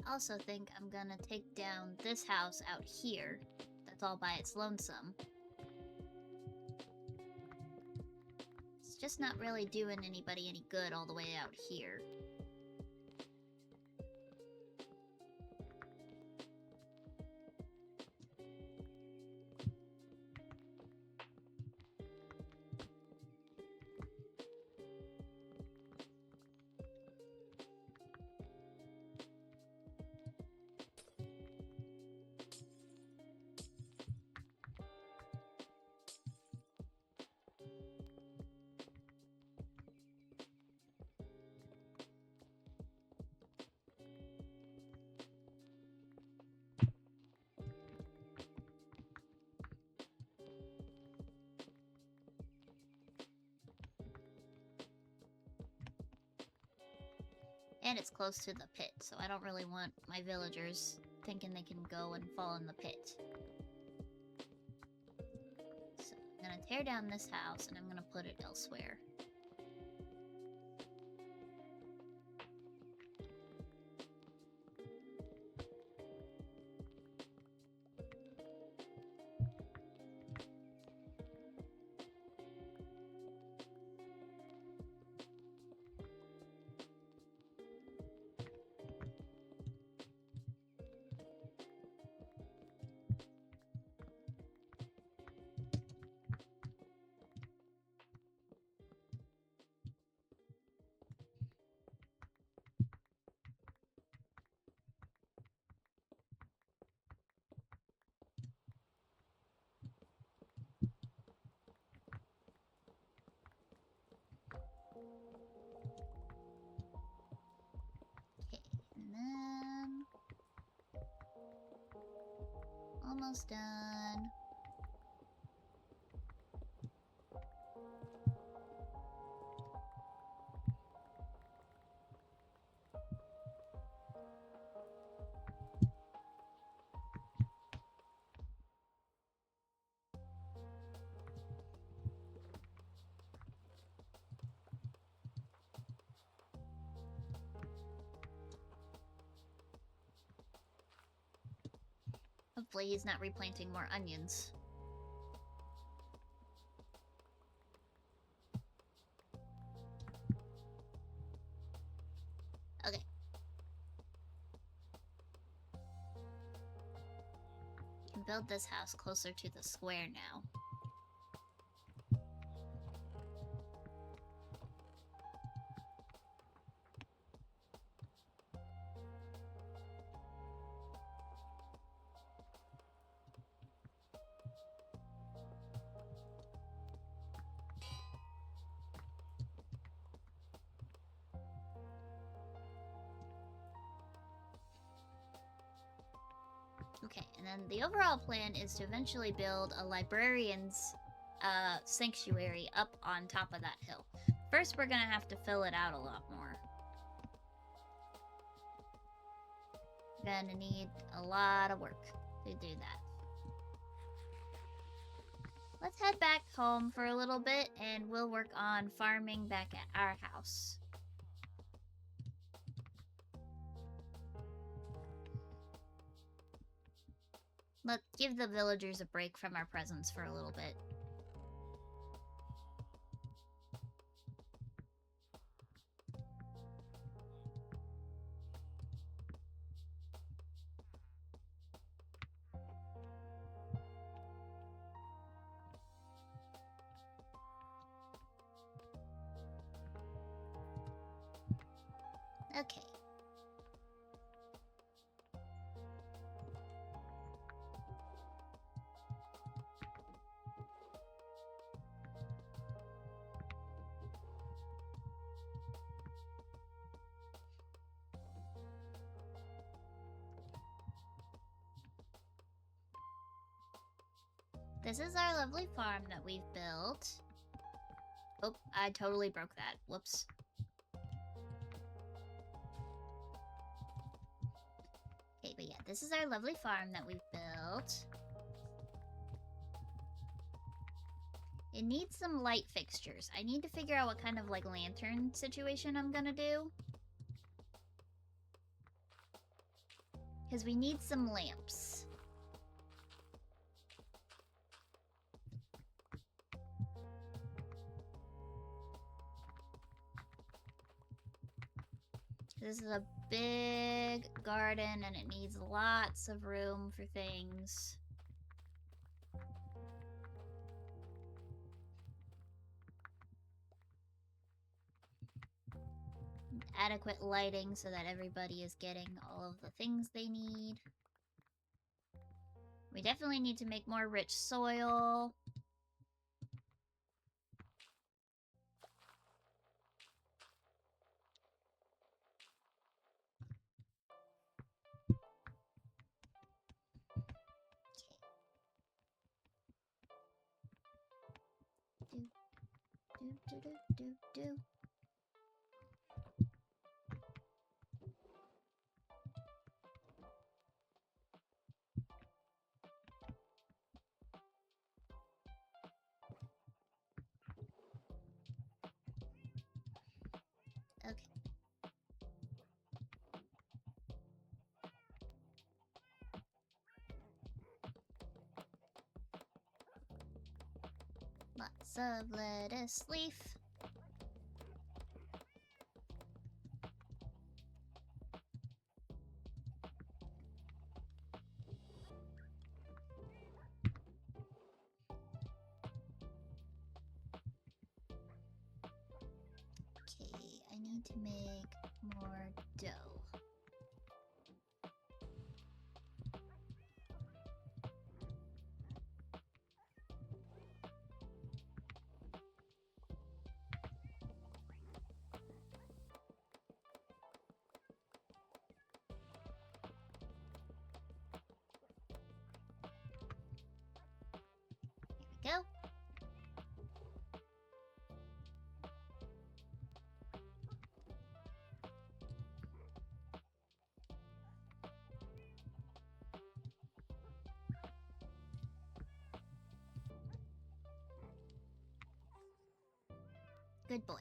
also think I'm gonna take down this house out here. That's all by its lonesome. It's just not really doing anybody any good all the way out here. And it's close to the pit, so I don't really want my villagers thinking they can go and fall in the pit. So I'm gonna tear down this house and I'm gonna put it elsewhere. Almost done. Hopefully he's not replanting more onions. Okay. Can build this house closer to the square now. Okay, and then the overall plan is to eventually build a librarian's sanctuary up on top of that hill. First, we're gonna have to fill it out a lot more. Gonna need a lot of work to do that. Let's head back home for a little bit, and we'll work on farming back at our house. Let's give the villagers a break from our presence for a little bit. Okay. This is our lovely farm that we've built. Oh, I totally broke that. Whoops. Okay, but yeah, this is our lovely farm that we've built. It needs some light fixtures. I need to figure out what kind of, like, lantern situation I'm gonna do. Because we need some lamps. This is a big garden and it needs lots of room for things. Adequate lighting so that everybody is getting all of the things they need. We definitely need to make more rich soil. Do. Okay. Lots of lettuce leaf. Okay, I need to make more dough. Go. Good boy.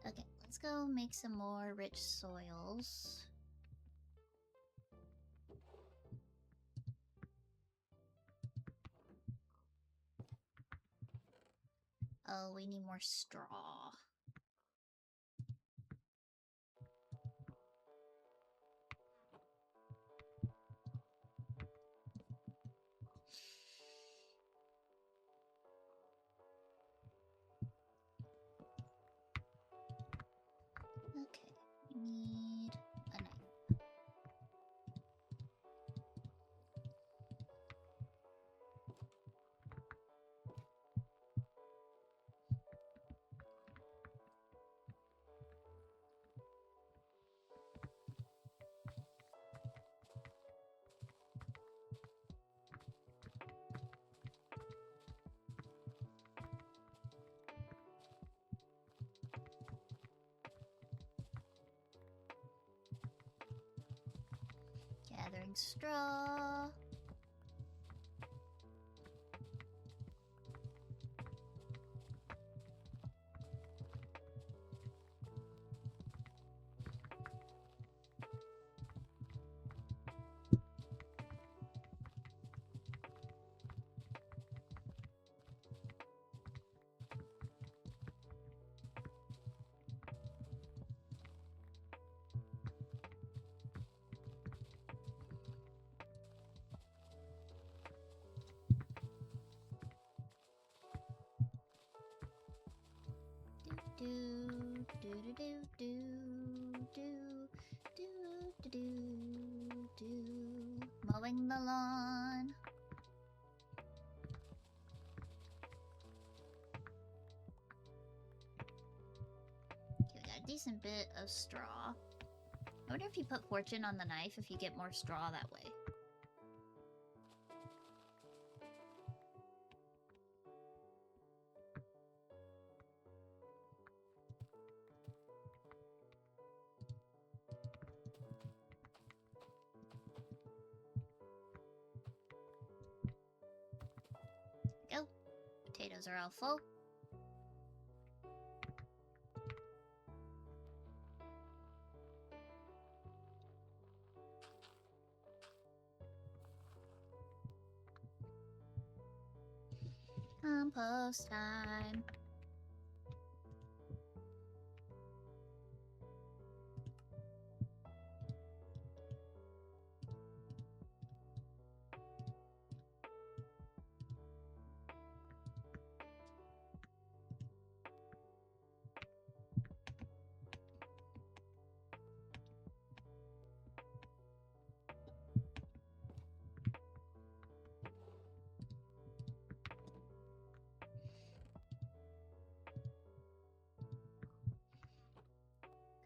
Okay, let's go make some more rich soils. Oh, we need more straw. Okay, we need a knife. Gathering straw. Do do do do do do do do do. Mowing the lawn. Okay, we got a decent bit of straw. I wonder if you put fortune on the knife if you get more straw that way. Go. Potatoes are all full. Compost time.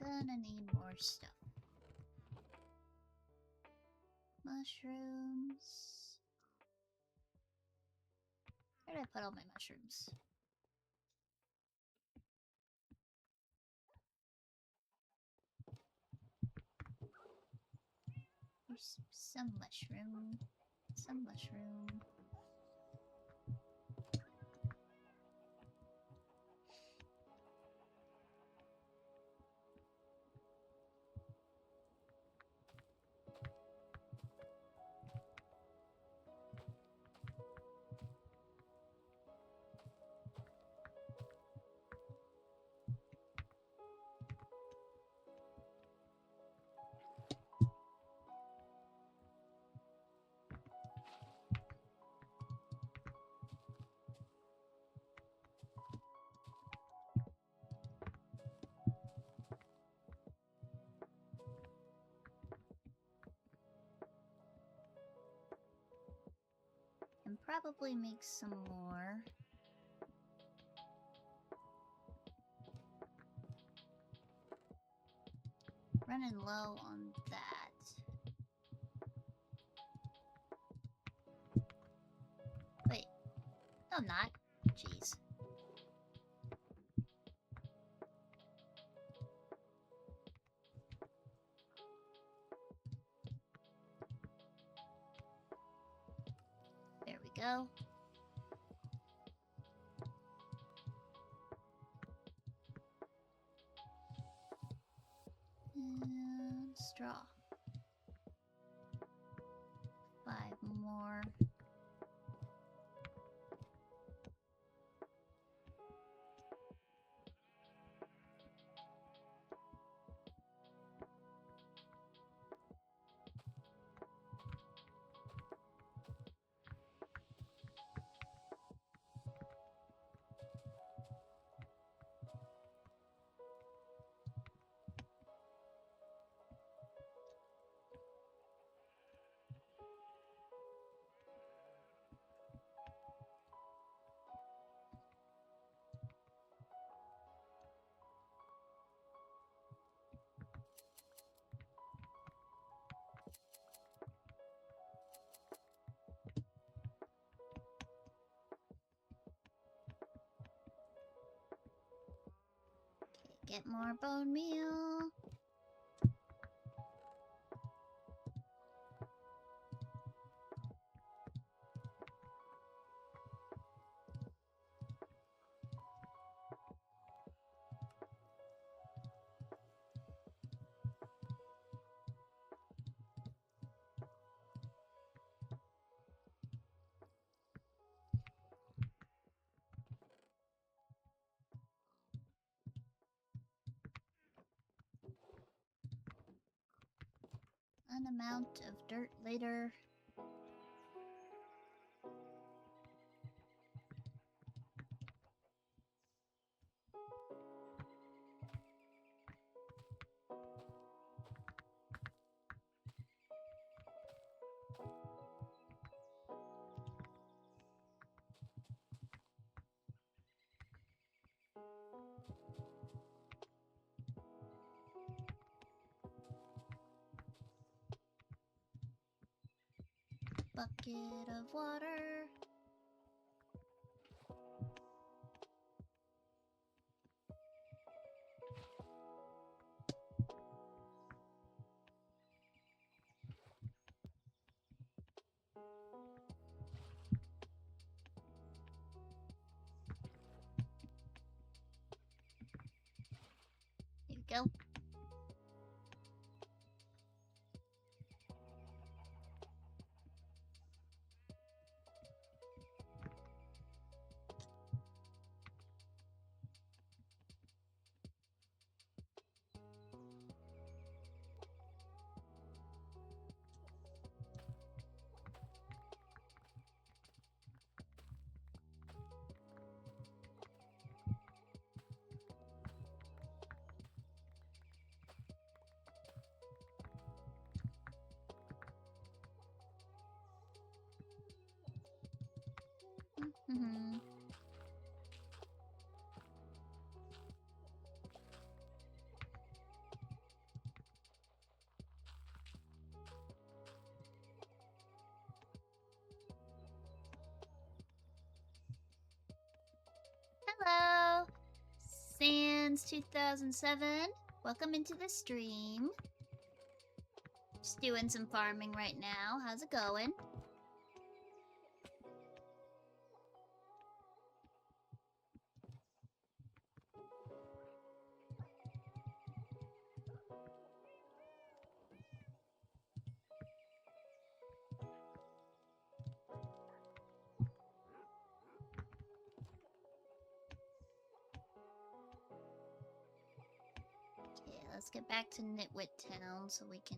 Gonna need more stuff. Mushrooms. Where did I put all my mushrooms? There's some mushroom. Some mushroom. And probably make some more. Running low on that. Wait. No, I'm not. Jeez. There we go. And straw. 5 more. Get more bone meal. An amount of dirt later. Bucket of water. There we go. Mm-hmm. Hello! Sans 2007. Welcome into the stream. Just doing some farming right now. How's it going? Let's get back to Nitwit Town so we can...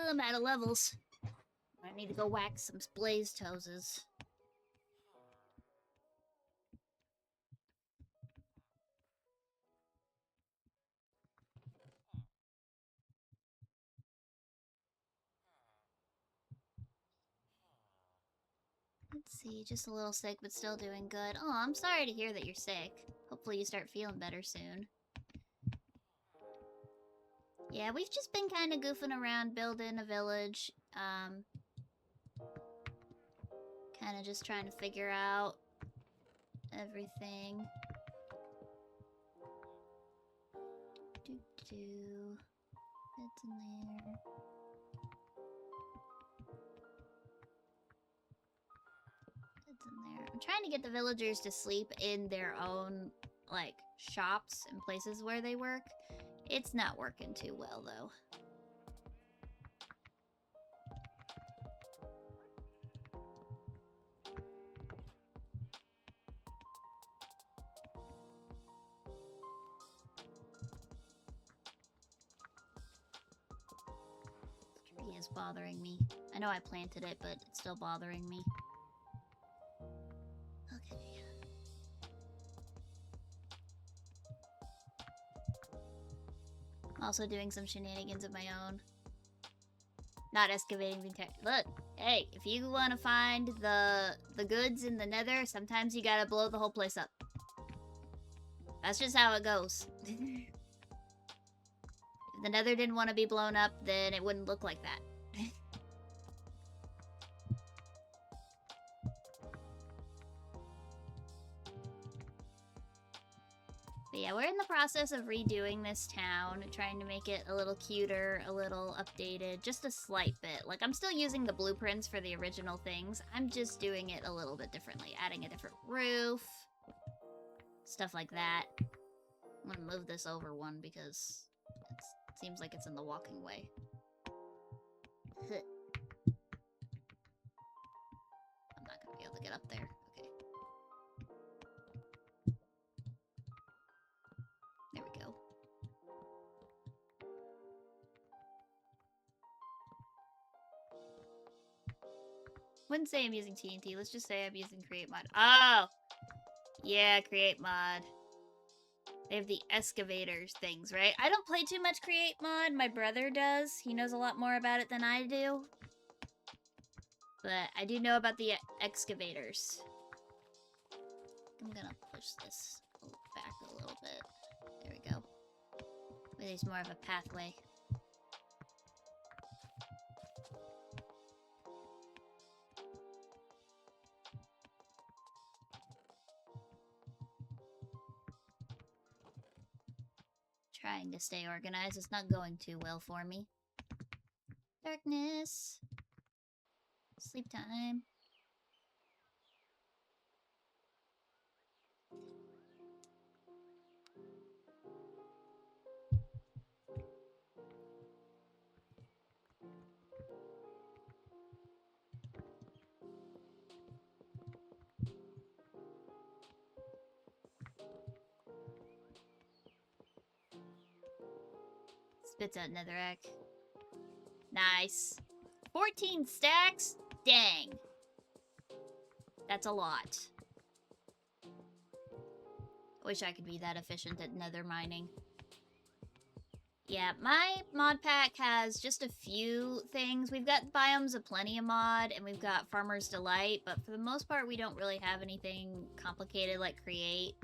I'm out of levels. I need to go whack some blaze toeses. Let's see, just a little sick but still doing good. Oh, I'm sorry to hear that you're sick. Hopefully you start feeling better soon. Yeah, we've just been kind of goofing around building a village. Kind of just trying to figure out everything. Doo-doo. It's in there. It's in there. I'm trying to get the villagers to sleep in their own, like, shops and places where they work. It's not working too well, though. This tree is bothering me. I know I planted it, but it's still bothering me. Okay. I'm also doing some shenanigans of my own. Not excavating the entire... Look, hey, if you want to find the goods in the nether, sometimes you gotta blow the whole place up. That's just how it goes. If the nether didn't want to be blown up, then it wouldn't look like that. But yeah, we're in the process of redoing this town, trying to make it a little cuter, a little updated, just a slight bit. Like, I'm still using the blueprints for the original things. I'm just doing it a little bit differently, adding a different roof, stuff like that. I'm gonna move this over one because it seems like it's in the walking way. I'm not gonna be able to get up there. Okay. There we go. Wouldn't say I'm using TNT. Let's just say I'm using Create Mod. Oh! Yeah, Create Mod. They have the excavators things, right? I don't play too much Create Mod. My brother does. He knows a lot more about it than I do. But I do know about the excavators. I'm gonna push this back a little bit. There we go. There's more of a pathway. Trying to stay organized. It's not going too well for me. Darkness. Sleep time. Spits out netherrack. Nice. 14 stacks? Dang. That's a lot. Wish I could be that efficient at nether mining. Yeah, my mod pack has just a few things. We've got Biomes O Plenty mod, and we've got Farmer's Delight, but for the most part, we don't really have anything complicated like Create.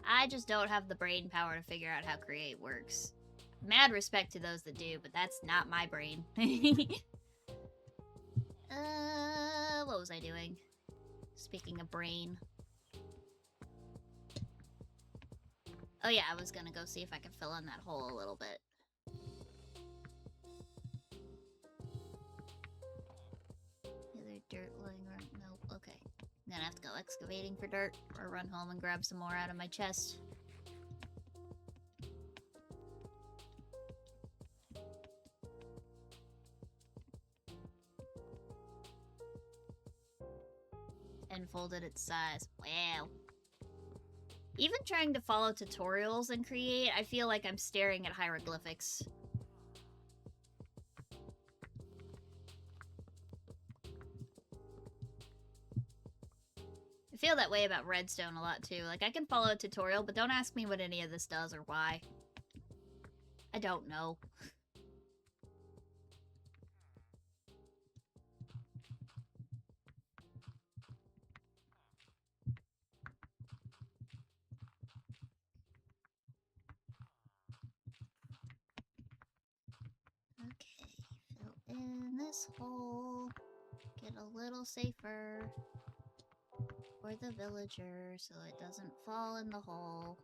I just don't have the brain power to figure out how Create works. Mad respect to those that do, but that's not my brain. What was I doing? Speaking of brain. Oh yeah, I was gonna go see if I could fill in that hole a little bit. Is there dirt lying around? Nope, okay. I'm gonna have to go excavating for dirt, or run home and grab some more out of my chest. And folded its size. Wow. Even trying to follow tutorials and create, I feel like I'm staring at hieroglyphics. I feel that way about redstone a lot too. Like, I can follow a tutorial, but don't ask me what any of this does or why. I don't know. Okay, fill in this hole. Get a little safer for the villager so it doesn't fall in the hole.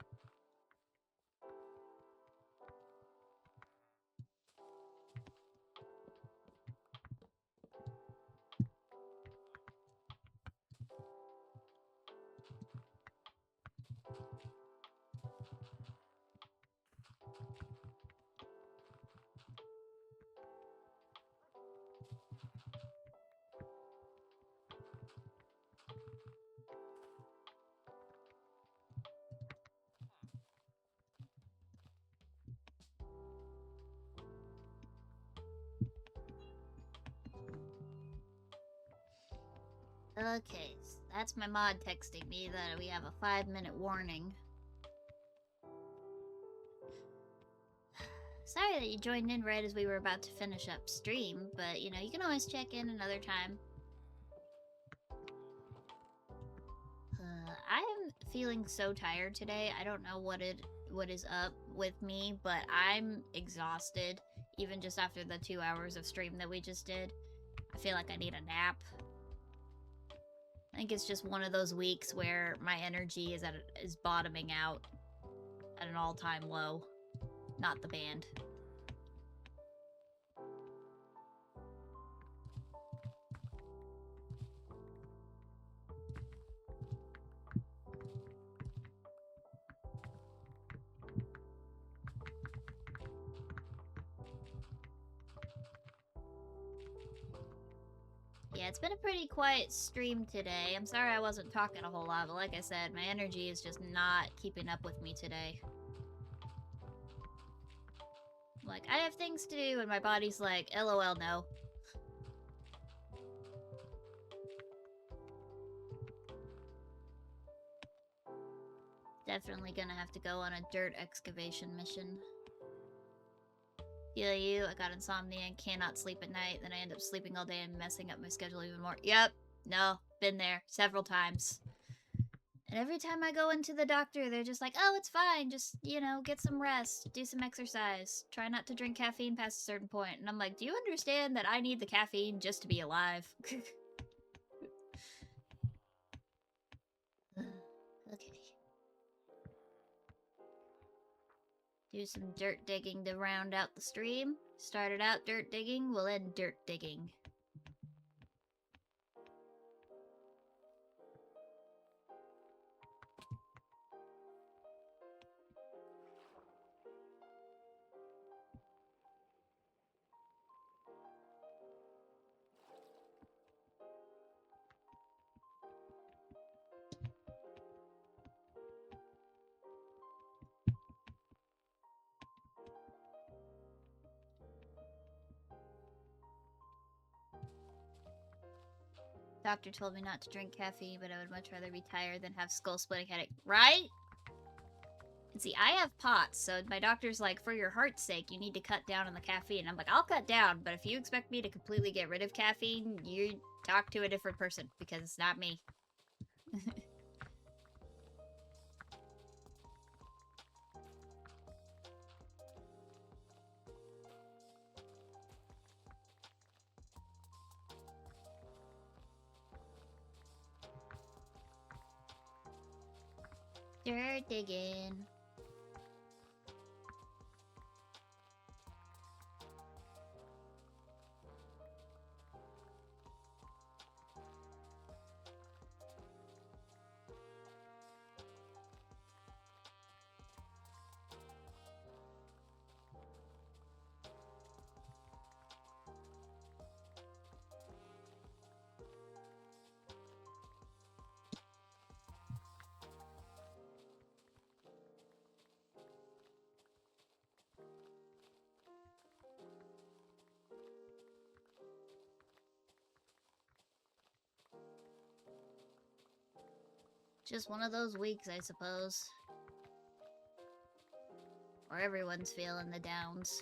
Okay, so that's my mod texting me that we have a 5-minute warning. Sorry that you joined in right as we were about to finish up stream, but you know, you can always check in another time. I am feeling so tired today. I don't know what is up with me, but I'm exhausted, even just after the 2 hours of stream that we just did. I feel like I need a nap. I think it's just one of those weeks where my energy is bottoming out at an all-time low. Not the band. Yeah, it's been a pretty quiet stream today. I'm sorry I wasn't talking a whole lot, but like I said, my energy is just not keeping up with me today. Like, I have things to do, and my body's like, LOL, no. Definitely gonna have to go on a dirt excavation mission. Feel you, I got insomnia and cannot sleep at night, then I end up sleeping all day and messing up my schedule even more. Yep, no, been there several times. And every time I go into the doctor, they're just like, oh, it's fine, just, you know, get some rest, do some exercise, try not to drink caffeine past a certain point. And I'm like, do you understand that I need the caffeine just to be alive? Okay. Do some dirt digging to round out the stream. Started out dirt digging, we'll end dirt digging. Doctor told me not to drink caffeine, but I would much rather be tired than have skull-splitting headache. Right? And see, I have POTS, so my doctor's like, for your heart's sake, you need to cut down on the caffeine. I'm like, I'll cut down, but if you expect me to completely get rid of caffeine, you talk to a different person, because it's not me. Dirt digging. Just one of those weeks, I suppose. Or everyone's feeling the downs.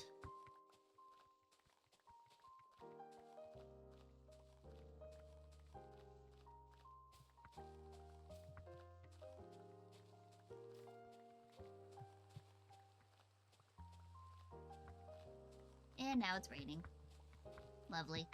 And now it's raining. Lovely.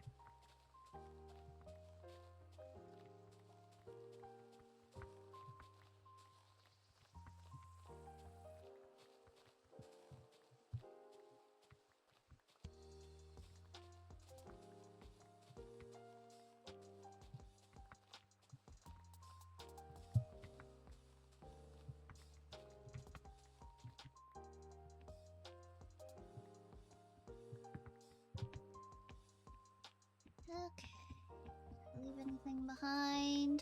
Okay. Leave anything behind?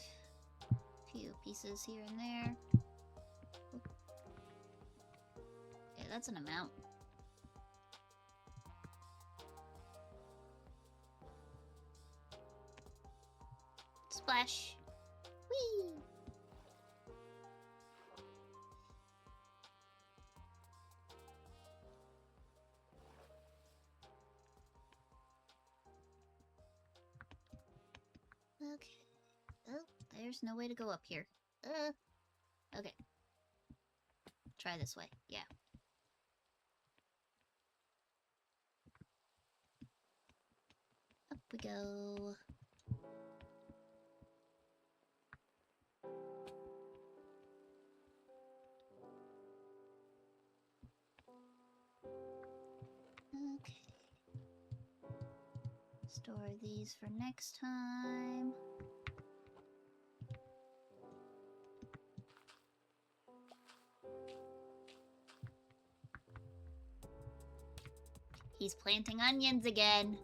A few pieces here and there. Oop. Yeah, that's an amount. Splash. Whee! Okay. Oh, there's no way to go up here. Okay. Try this way. Yeah. Up we go. Okay. Store these for next time. He's planting onions again.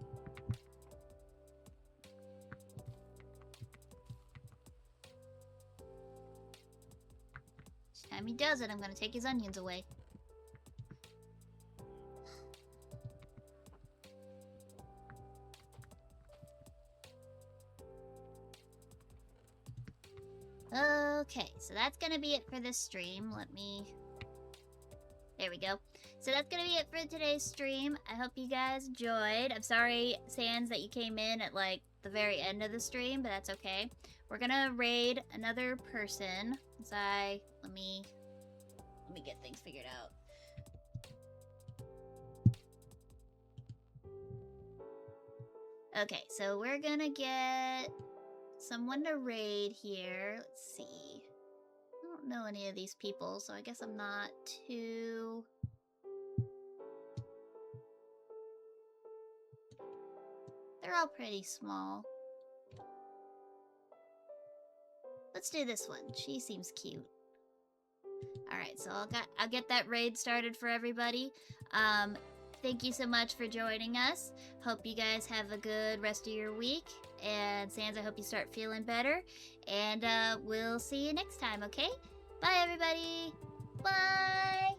Each time he does it, I'm gonna take his onions away. Okay, so that's gonna be it for this stream. There we go. So that's gonna be it for today's stream. I hope you guys enjoyed. I'm sorry, Sans, that you came in at like the very end of the stream, but that's okay. We're gonna raid another person. Let me get things figured out. Okay, so we're gonna get someone to raid here. Let's see. I don't know any of these people, so I guess I'm not too... They're all pretty small. Let's do this one. She seems cute. Alright, so I'll get that raid started for everybody. Thank you so much for joining us. Hope you guys have a good rest of your week. And Sans, I hope you start feeling better. And we'll see you next time, okay? Bye, everybody! Bye!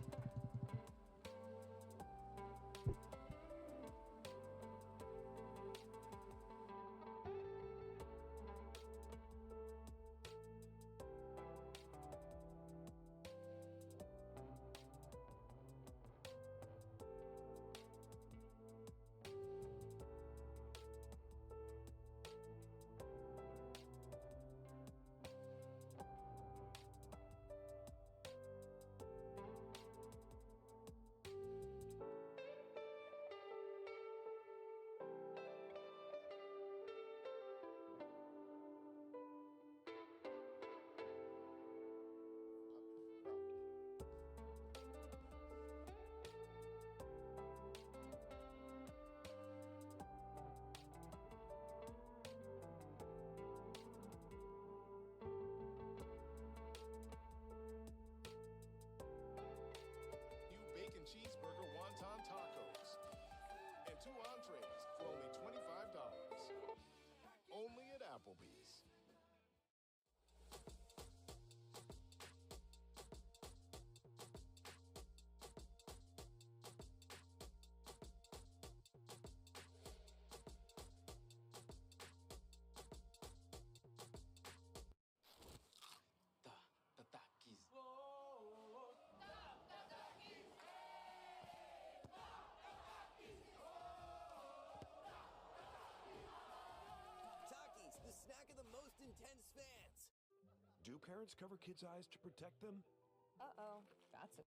the most intense fans. Do parents cover kids' eyes to protect them? Uh-oh, that's a